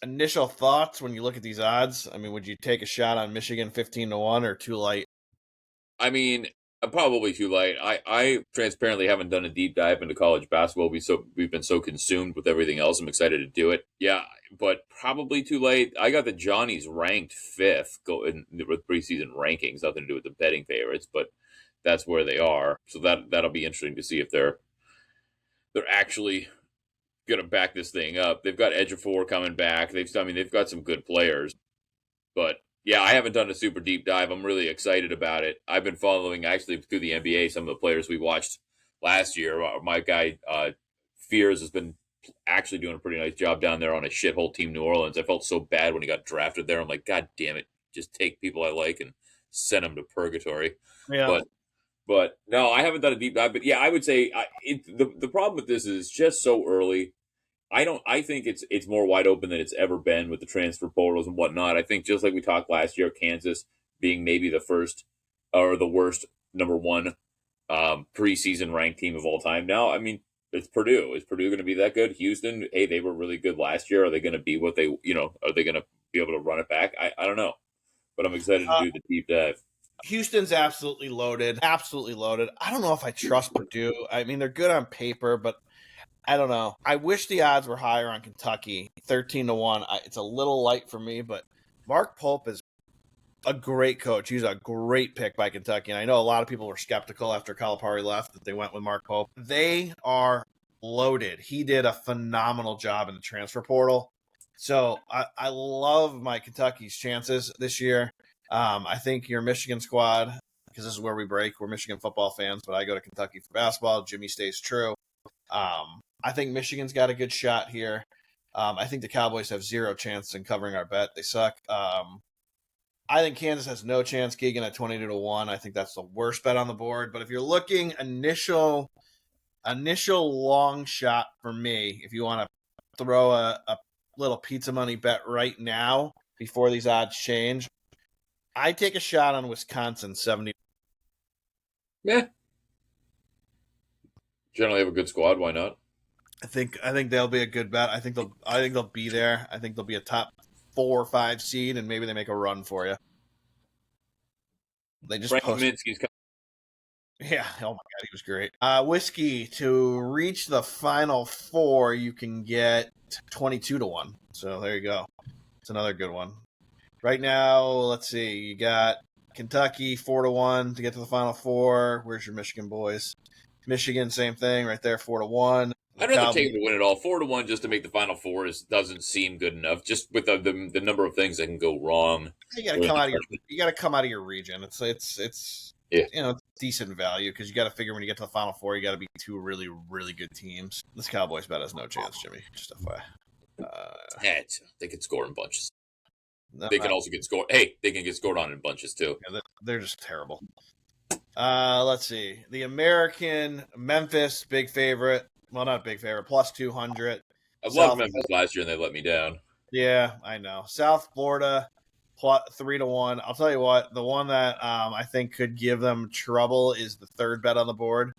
Initial thoughts when you look at these odds? I mean, would you take a shot on Michigan 15-1 or too light? I mean, probably too late. I transparently haven't done a deep dive into college basketball. We've been so consumed with everything else. I'm excited to do it. Yeah, but probably too late. I got the Johnnies ranked 5th with preseason rankings. Nothing to do with the betting favorites, but that's where they are. So that'll be interesting to see if they're actually gonna back this thing up. They've got Ejiofor coming back. They've got some good players. But yeah, I haven't done a super deep dive. I'm really excited about it. I've been following actually through the NBA some of the players we watched last year. My guy Fears has been actually doing a pretty nice job down there on a shithole team, New Orleans. I felt so bad when he got drafted there. I'm like, God damn it, just take people I like and send them to purgatory. Yeah. But no, I haven't done a deep dive. But yeah, I would say the problem with this is just so early. I think it's more wide open than it's ever been with the transfer portals and whatnot. I think just like we talked last year, Kansas being maybe the first or the worst number one preseason ranked team of all time. Now, I mean, it's Purdue. Is Purdue going to be that good? Houston, hey, they were really good last year. Are they going to be what they are they going to be able to run it back? I don't know, but I'm excited to do the deep dive. Houston's absolutely loaded. Absolutely loaded. I don't know if I trust Purdue. I mean, they're good on paper, but I don't know. I wish the odds were higher on Kentucky. 13-1. It's a little light for me, but Mark Pope is a great coach. He's a great pick by Kentucky. And I know a lot of people were skeptical after Calipari left that they went with Mark Pope. They are loaded. He did a phenomenal job in the transfer portal. So I love my Kentucky's chances this year. I think your Michigan squad, because this is where we break. We're Michigan football fans, but I go to Kentucky for basketball. Jimmy stays true. I think Michigan's got a good shot here. I think the Cowboys have zero chance in covering our bet. They suck. I think Kansas has no chance. Keegan at 22-1. I think that's the worst bet on the board. But if you're looking initial long shot for me, if you want to throw a little pizza money bet right now before these odds change, I take a shot on Wisconsin 70. Yeah. Generally have a good squad. Why not? I think they'll be a good bet. I think they'll be there. I think they'll be a top 4 or 5 seed, and maybe they make a run for you. They just Frank posted. Kaminsky's coming. Yeah, oh my God, he was great. Whiskey, to reach the Final Four, you can get 22-1. So there you go. It's another good one. Right now, let's see. You got Kentucky 4-1 to get to the Final Four. Where's your Michigan boys? Michigan, same thing, right there, 4-1. I'd rather take them to win it all. 4-1 just to make the Final Four doesn't seem good enough. Just with the number of things that can go wrong. You got to come out of your region. It's yeah. It's decent value because you got to figure when you get to the Final Four, you got to be 2 really, really good teams. This Cowboys bet has no chance, Jimmy. Just FYI. They can score in bunches. They can also get scored. Hey, they can get scored on in bunches too. Yeah, they're just terrible. Let's see. The American Memphis, big favorite. Well, not big favorite. Plus 200. I loved Memphis last year and they let me down. Yeah, I know. South Florida, plus 3-1. I'll tell you what. The one that I think could give them trouble is the third bet on the board.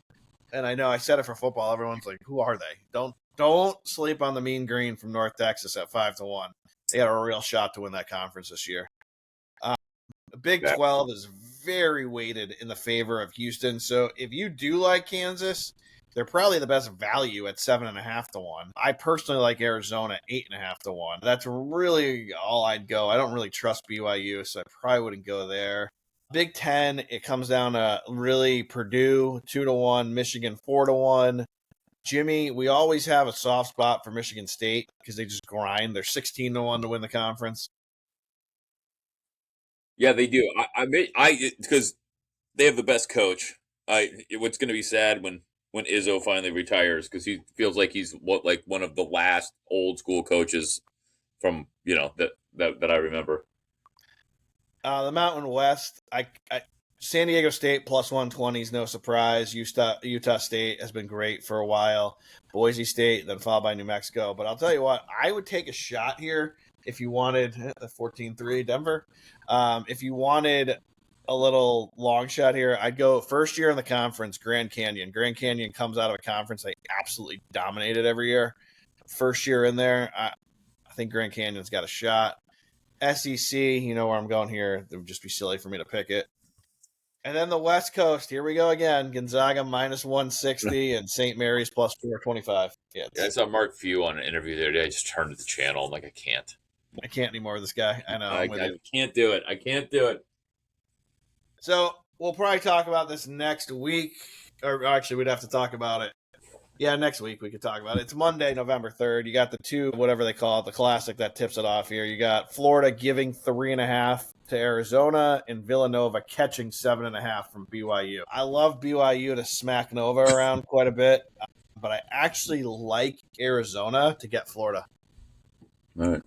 And I know I said it for football. Everyone's like, "Who are they?" Don't sleep on the Mean Green from North Texas at 5-1. They got a real shot to win that conference this year. The Big 12 is very weighted in the favor of Houston. So if you do like Kansas, they're probably the best value at 7.5-1. I personally like Arizona 8.5-1. That's really all I'd go. I don't really trust BYU, so I probably wouldn't go there. Big 10, it comes down to really Purdue 2-1, Michigan 4-1. Jimmy, we always have a soft spot for Michigan State because they just grind. They're 16-1 to win the conference. Yeah, they do. Because they have the best coach. What's going to be sad when Izzo finally retires because he feels like he's one of the last old school coaches from that I remember. The Mountain West, San Diego State plus 120 is no surprise. Utah State has been great for a while. Boise State, then followed by New Mexico. But I'll tell you what, I would take a shot here If you wanted the 14-3 Denver, if you wanted a little long shot here, I'd go first year in the conference, Grand Canyon. Grand Canyon comes out of a conference they absolutely dominated every year. First year in there, I think Grand Canyon's got a shot. SEC, you know where I'm going here. It would just be silly for me to pick it. And then the West Coast, here we go again. Gonzaga minus 160 and St. Mary's plus 425. Yeah, I saw Mark Few on an interview the other day. I just turned to the channel. I'm like, I can't. I can't anymore with this guy. I know. I can't do it. I can't do it. So we'll probably talk about this next week. Or actually, we'd have to talk about it. Yeah, next week we could talk about it. It's Monday, November 3rd. You got the two, whatever they call it, the classic that tips it off here. You got Florida giving 3.5 to Arizona and Villanova catching 7.5 from BYU. I love BYU to smack Nova around quite a bit, but I actually like Arizona to get Florida. All right.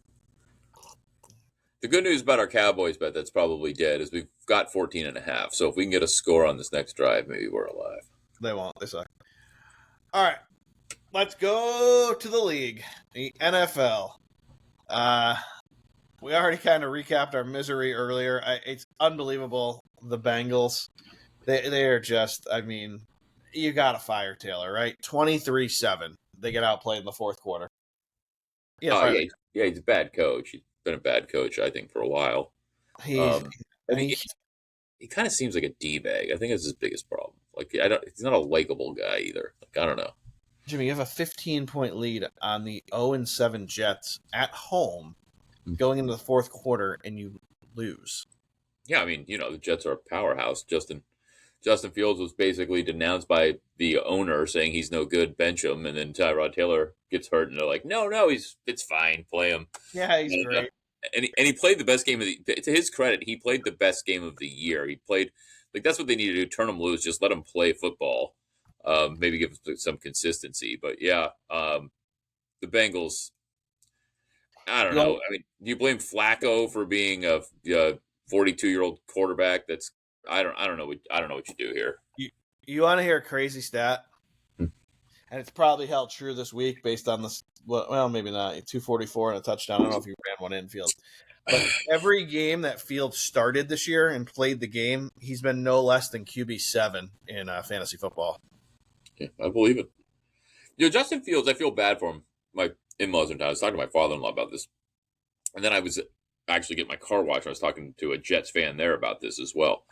The good news about our Cowboys bet that's probably dead is we've got 14.5. So if we can get a score on this next drive, maybe we're alive. They won't. They suck. All right, let's go to the league, the NFL. We already kind of recapped our misery earlier. It's unbelievable, the Bengals. They are just, I mean, you got to fire Taylor, right? 23-7. They get outplayed in the fourth quarter. Yeah, he's a bad coach. He's been a bad coach, I think, for a while. He kind of seems like a D-bag. I think that's his biggest problem. Like, he's not a likable guy either. Like, I don't know. Jimmy, you have a 15-point lead on the 0-7 Jets at home going into the fourth quarter, and you lose. Yeah, I mean, the Jets are a powerhouse. Justin Fields was basically denounced by the owner saying he's no good, bench him, and then Tyrod Taylor gets hurt, and they're like, no, it's fine, play him. Yeah, he's great. And he played the best game of to his credit, he played the best game of the year. He played, like, that's what they need to do, turn him loose, just let him play football, maybe give him some consistency. But, yeah, the Bengals, I don't know. I mean, do you blame Flacco for being a 42-year-old quarterback? That's I don't know what you do here. You want to hear a crazy stat? And it's probably held true this week based on this. Well, maybe not. 244 and a touchdown. I don't know if you ran one in Fields. But every game that Fields started this year and played the game, he's been no less than QB7 in fantasy football. Yeah, I believe it. Justin Fields, I feel bad for him. My in-laws and I was talking to my father-in-law about this. And then I was actually getting my car washed. I was talking to a Jets fan there about this as well.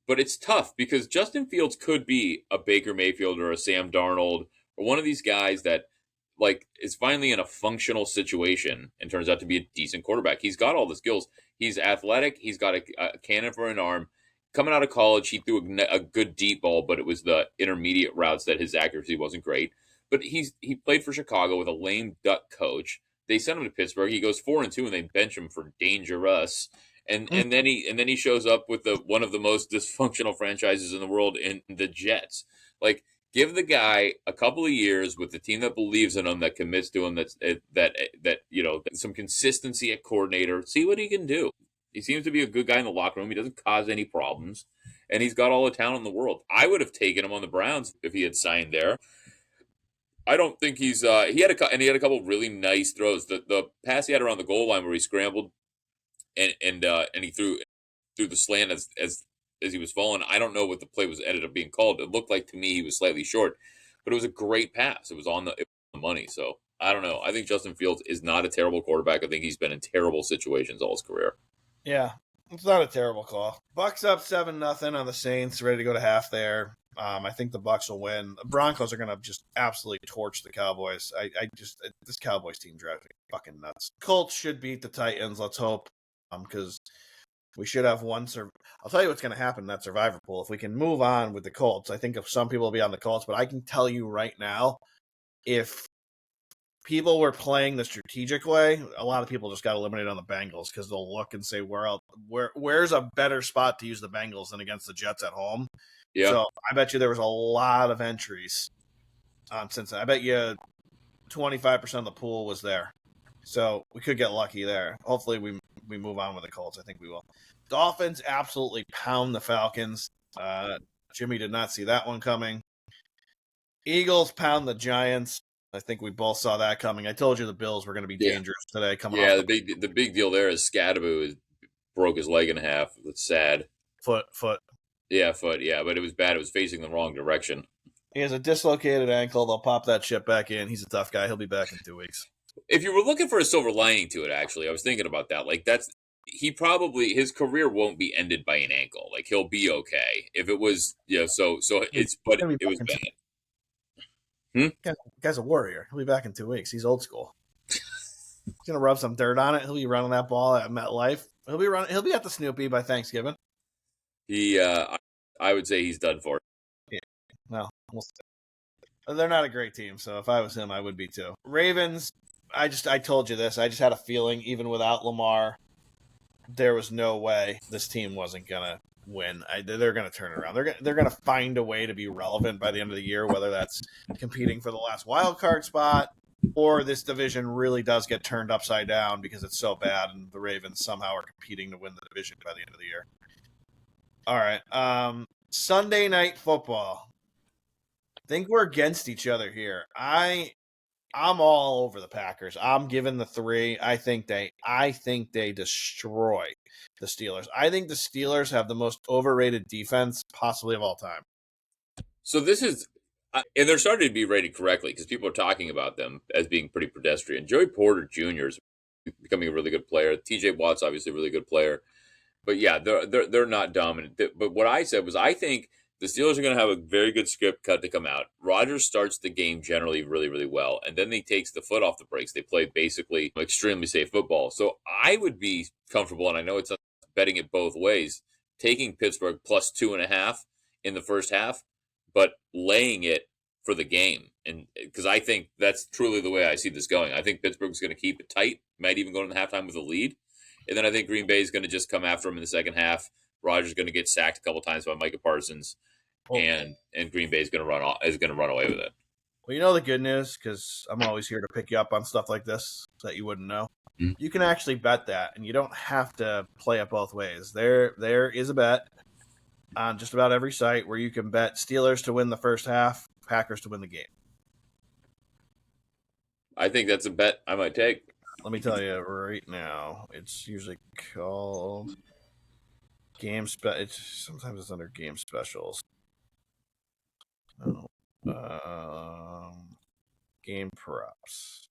But it's tough because Justin Fields could be a Baker Mayfield or a Sam Darnold or one of these guys that, like, is finally in a functional situation and turns out to be a decent quarterback. He's got all the skills. He's athletic. He's got a cannon for an arm. Coming out of college, he threw a good deep ball, but it was the intermediate routes that his accuracy wasn't great. But he played for Chicago with a lame duck coach. They sent him to Pittsburgh. He goes 4-2, and they bench him for dangerous. And then he shows up with one of the most dysfunctional franchises in the world in the Jets. Like, give the guy a couple of years with the team that believes in him, that commits to him, that some consistency at coordinator. See what he can do. He seems to be a good guy in the locker room. He doesn't cause any problems, and he's got all the talent in the world. I would have taken him on the Browns if he had signed there. I don't think he's he had a couple of really nice throws. The pass he had around the goal line where he scrambled and he threw the slant as he was falling. I don't know what the play ended up being called. It looked like to me he was slightly short, but it was a great pass. It was on the money. So I don't know. I think Justin Fields is not a terrible quarterback. I think he's been in terrible situations all his career. Yeah, it's not a terrible call. Bucks up 7-0 on the Saints, ready to go to half there. I think the Bucks will win. The Broncos are going to just absolutely torch the Cowboys. This Cowboys team drives me fucking nuts. Colts should beat the Titans. Let's hope, because we should have one. I'll tell you what's going to happen in that survivor pool. If we can move on with the Colts, I think some people will be on the Colts, but I can tell you right now, if people were playing the strategic way, a lot of people just got eliminated on the Bengals because they'll look and say, where's a better spot to use the Bengals than against the Jets at home? Yeah. So I bet you there was a lot of entries on Cincinnati. I bet you 25% of the pool was there. So we could get lucky there. Hopefully we move on with the Colts. I think we will. Dolphins absolutely pound the Falcons. Jimmy did not see that one coming. Eagles pound the Giants. I think we both saw that coming. I told you the Bills were going to be Yeah. dangerous today coming Yeah, off the big deal there is Skattebo broke his leg in half. That's sad. foot. Yeah, foot. Yeah, but it was bad. It was facing the wrong direction. He has a dislocated ankle. They'll pop that shit back in. He's a tough guy. He'll be back in 2 weeks. If you were looking for a silver lining to it, actually, I was thinking about that. Like his career won't be ended by an ankle. Like he'll be okay. If it was, but He'll be it was back in bad. 2 Guy's a warrior. He'll be back in 2 weeks. He's old school. He's gonna rub some dirt on it. He'll be running that ball at MetLife. He'll be at the Snoopy by Thanksgiving. I would say he's done for. Yeah. Well, we'll see. They're not a great team, so if I was him, I would be too. Ravens, I told you this. I just had a feeling, even without Lamar, there was no way this team wasn't gonna win. They're gonna turn it around. They're gonna find a way to be relevant by the end of the year, whether that's competing for the last wild card spot or this division really does get turned upside down because it's so bad, and the Ravens somehow are competing to win the division by the end of the year. All right, Sunday Night Football. I think we're against each other here. I'm all over the Packers. I'm giving the 3. I think they destroy the Steelers. I think the Steelers have the most overrated defense possibly of all time. So this is, and they're starting to be rated correctly because people are talking about them as being pretty pedestrian. Joey Porter Jr. is becoming a really good player. T.J. Watt's obviously a really good player, but yeah, they're not dominant. But what I said was I think the Steelers are going to have a very good script cut to come out. Rodgers starts the game generally really, really well, and then he takes the foot off the brakes. They play basically extremely safe football. So I would be comfortable, and I know it's betting it both ways, taking Pittsburgh plus 2.5 in the first half, but laying it for the game. And because I think that's truly the way I see this going. I think Pittsburgh's going to keep it tight, might even go into halftime with a lead. And then I think Green Bay is going to just come after him in the second half. Rodgers is going to get sacked a couple times by Micah Parsons. And Green Bay is going to run away with it. Well, you know the good news, because I'm always here to pick you up on stuff like this that you wouldn't know. Mm-hmm. You can actually bet that, and you don't have to play it both ways. There is a bet on just about every site where you can bet Steelers to win the first half, Packers to win the game. I think that's a bet I might take. Let me tell you right now, it's usually called sometimes it's under game specials. Game props.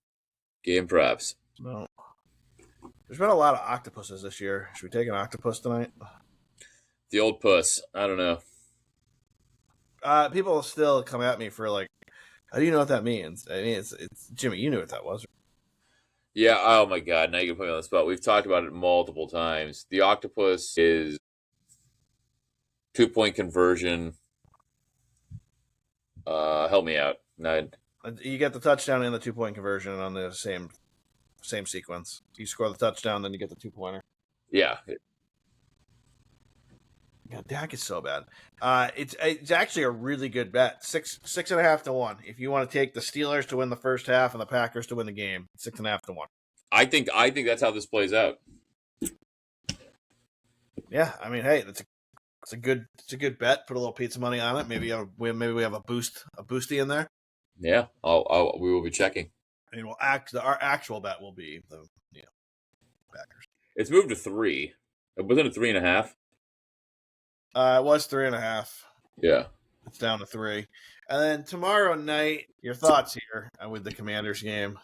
Game props. No. There's been a lot of octopuses this year. Should we take an octopus tonight? The old puss. I don't know. People still come at me for like, how do you know what that means? I mean, it's Jimmy. You knew what that was. Yeah. Oh my God. Now you can put me on the spot. We've talked about it multiple times. The octopus is 2-point conversion. Help me out. You get the touchdown and the 2-point conversion on the same sequence. You score the touchdown, then you get the 2-pointer. Yeah. God, Dak is so bad. It's actually a really good bet. 6.5 to 1. If you want to take the Steelers to win the first half and the Packers to win the game, 6.5 to 1. I think that's how this plays out. Yeah, I mean, hey, it's a good bet. Put a little pizza money on it. Maybe we have a boosty in there. Yeah, we will be checking. I mean, our actual bet will be the Packers. It's moved to 3. Wasn't it 3.5? It was 3.5. Yeah, it's down to 3. And then tomorrow night, your thoughts here with the Commanders game.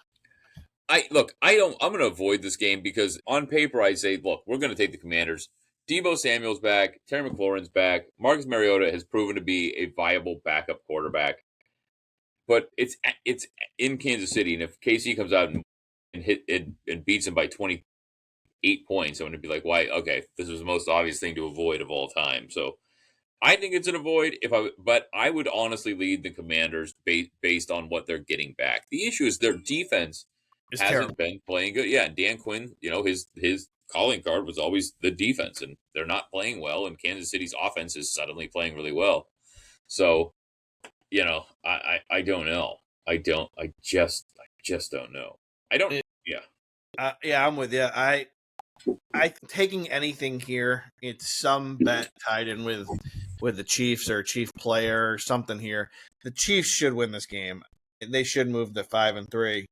I'm going to avoid this game because on paper I say, look, we're going to take the Commanders. Deebo Samuel's back. Terry McLaurin's back. Marcus Mariota has proven to be a viable backup quarterback. But it's in Kansas City, and if KC comes out and beats them by 28 points, I'm going to be like, why? Okay, this is the most obvious thing to avoid of all time. So I think it's an avoid. But I would honestly lead the Commanders based on what they're getting back. The issue is their defense hasn't been playing good. Yeah, and Dan Quinn, his calling card was always the defense, and they're not playing well, and Kansas City's offense is suddenly playing really well. So, I don't know. I just don't know. I'm with you. I taking anything here, it's some bet tied in with the Chiefs or a Chief player or something here. The Chiefs should win this game. They should move to 5-3.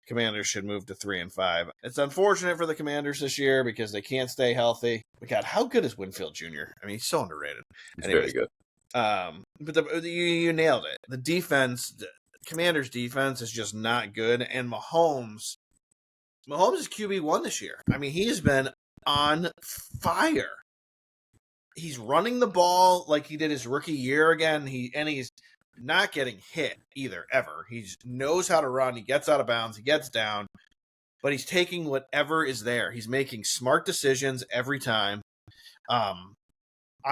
Commanders should move to 3-5. It's unfortunate for the Commanders this year because they can't stay healthy. But God, how good is Winfield Jr.? I mean, he's so underrated. It's very good. But you nailed it. The defense, the Commanders' defense is just not good, and Mahomes is QB1 this year. I mean, he has been on fire. He's running the ball like he did his rookie year again. He's not getting hit either, ever. He knows how to run. He gets out of bounds. He gets down. But he's taking whatever is there. He's making smart decisions every time. I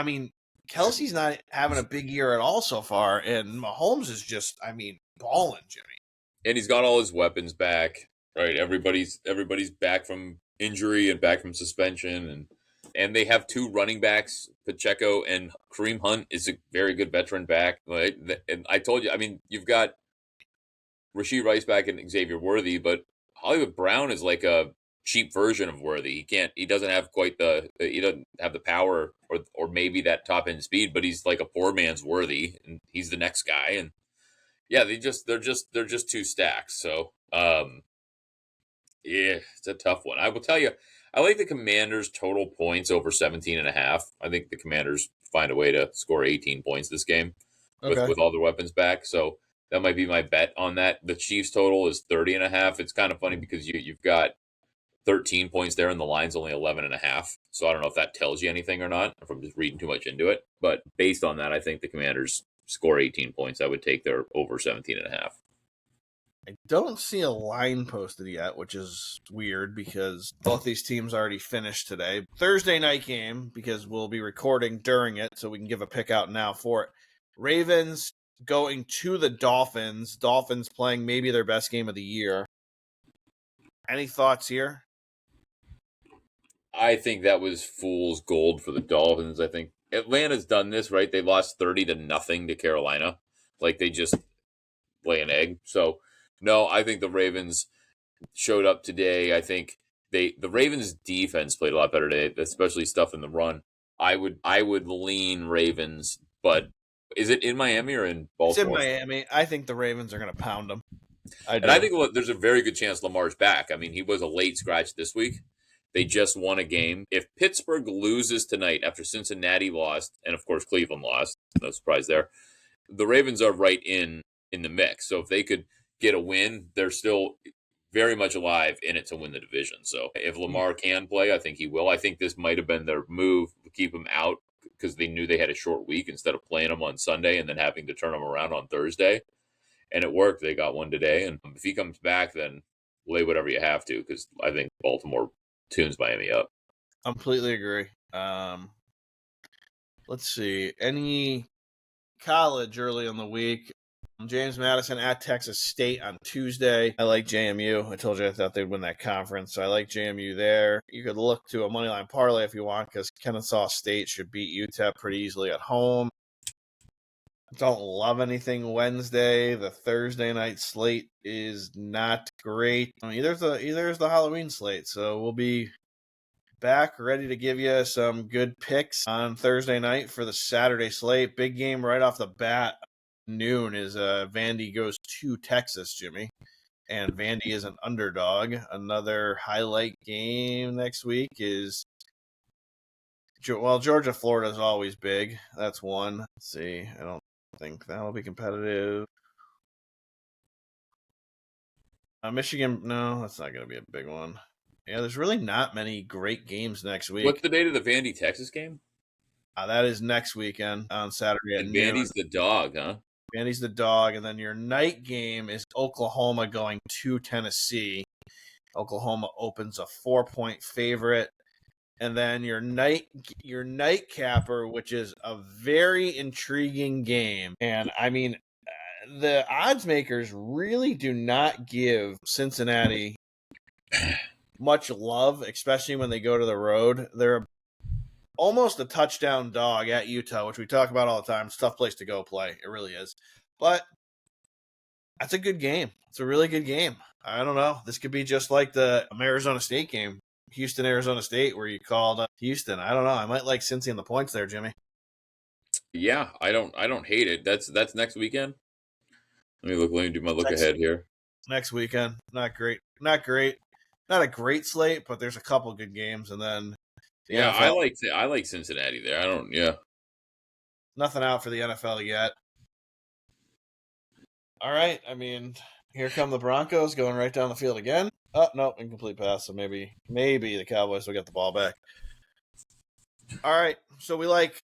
mean, Kelsey's not having a big year at all so far, and Mahomes is just, balling, Jimmy. And he's got all his weapons back, right? Everybody's back from injury and back from suspension, and they have 2 running backs, Pacheco and Kareem Hunt is a very good veteran back. Right? And I told you, I mean, you've got Rashee Rice back and Xavier Worthy, but Hollywood Brown is like a cheap version of Worthy. He doesn't have the power or maybe that top end speed, but he's like a poor man's Worthy, and he's the next guy. And yeah, they're just 2 stacks. So yeah, it's a tough one. I will tell you, I like the Commanders' total points over 17.5. I think the Commanders find a way to score 18 points this game with all their weapons back. So that might be my bet on that. The Chiefs' total is 30.5. It's kind of funny because you've got 13 points there and the line's only 11.5. So I don't know if that tells you anything or not, if I'm just reading too much into it. But based on that, I think the Commanders score 18 points. I would take their over 17.5. I don't see a line posted yet, which is weird because both these teams already finished today. Thursday night game, because we'll be recording during it, so we can give a pick out now for it. Ravens going to the Dolphins. Dolphins playing maybe their best game of the year. Any thoughts here? I think that was fool's gold for the Dolphins. I think Atlanta's done this, right? They lost 30-0 to Carolina. Like they just lay an egg. So no, I think the Ravens showed up today. I think the Ravens defense played a lot better today, especially stuff in the run. I would lean Ravens, but is it in Miami or in Baltimore? It's in Miami. I think the Ravens are going to pound them. I think there's a very good chance Lamar's back. I mean, he was a late scratch this week. They just won a game. If Pittsburgh loses tonight after Cincinnati lost, and of course Cleveland lost, no surprise there, the Ravens are right in the mix. So if they could get a win, they're still very much alive in it to win the division. So if Lamar can play, I think he will. I think this might have been their move to keep him out because they knew they had a short week instead of playing him on Sunday and then having to turn him around on Thursday. And it worked. They got one today. And if he comes back, then lay whatever you have to because I think Baltimore tunes Miami up. Completely agree. Let's see. Any college early in the week? James Madison at Texas State on Tuesday. I like JMU. I told you I thought they'd win that conference, so I like JMU there. You could look to a moneyline parlay if you want because Kennesaw State should beat UTEP pretty easily at home. Don't love anything Wednesday. The Thursday night slate is not great. Either is the Halloween slate, so we'll be back ready to give you some good picks on Thursday night for the Saturday slate. Big game right off the bat. Noon is Vandy goes to Texas, Jimmy, and Vandy is an underdog. Another highlight game next week is Georgia Florida is always big. That's one. Let's see. I don't think that'll be competitive. Michigan, no, that's not going to be a big one. Yeah, there's really not many great games next week. What's the date of the Vandy Texas game? That is next weekend on Saturday at noon. Vandy's the dog, huh? Vandy's the dog, and then your night game is Oklahoma going to Tennessee. Oklahoma opens a 4-point favorite, and then your nightcapper, which is a very intriguing game. And I mean, the odds makers really do not give Cincinnati much love, especially when they go to the road. They're almost a touchdown dog at Utah, which we talk about all the time. It's a tough place to go play. It really is. But that's a good game. It's a really good game. I don't know. This could be just like the Arizona State game, Houston, Arizona State, where you called Houston. I don't know. I might like Cincy and the points there, Jimmy. Yeah, I don't hate it. That's next weekend. Let me do my look ahead here. Next weekend, not great, not a great slate, but there's a couple good games, and then the NFL. I like Cincinnati there. I don't. Yeah. Nothing out for the NFL yet. All right, I mean, here come the Broncos going right down the field again. Oh no, incomplete pass. So maybe the Cowboys will get the ball back. All right, so we like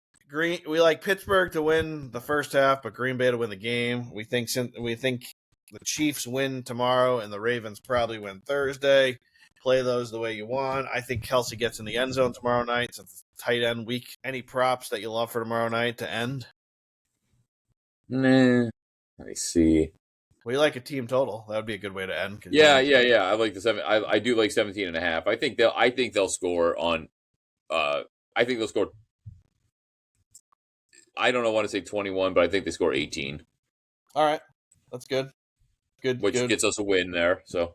Pittsburgh to win the first half, but Green Bay to win the game. We think the Chiefs win tomorrow, and the Ravens probably win Thursday. Play those the way you want. I think Kelsey gets in the end zone tomorrow night since it's tight end week. Any props that you love for tomorrow night to end? Nah. I see. We like a team total. That would be a good way to end. Yeah. I like the 7. I do like 17.5. I think they'll score on. I think they'll score. I don't know. Want to say 21, but I think they score 18. All right, that's good. Which gets us a win there. So.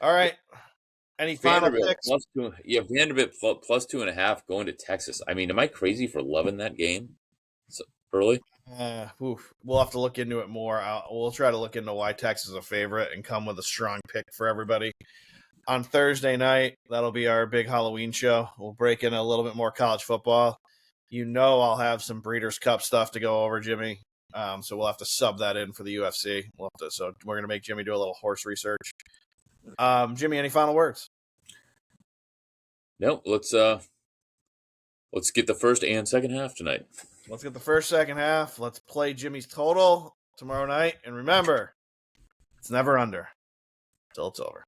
All right. Any final picks? Vanderbilt plus 2.5 going to Texas. I mean, am I crazy for loving that game so early? We'll have to look into it more. We'll try to look into why Texas is a favorite and come with a strong pick for everybody. On Thursday night, that'll be our big Halloween show. We'll break in a little bit more college football. I'll have some Breeders' Cup stuff to go over, Jimmy. So we'll have to sub that in for the UFC. So we're going to make Jimmy do a little horse research. Jimmy, any final words? No, let's get the first and second half tonight. Let's get the first, second half. Let's play Jimmy's total tomorrow night. And remember, it's never under till it's over.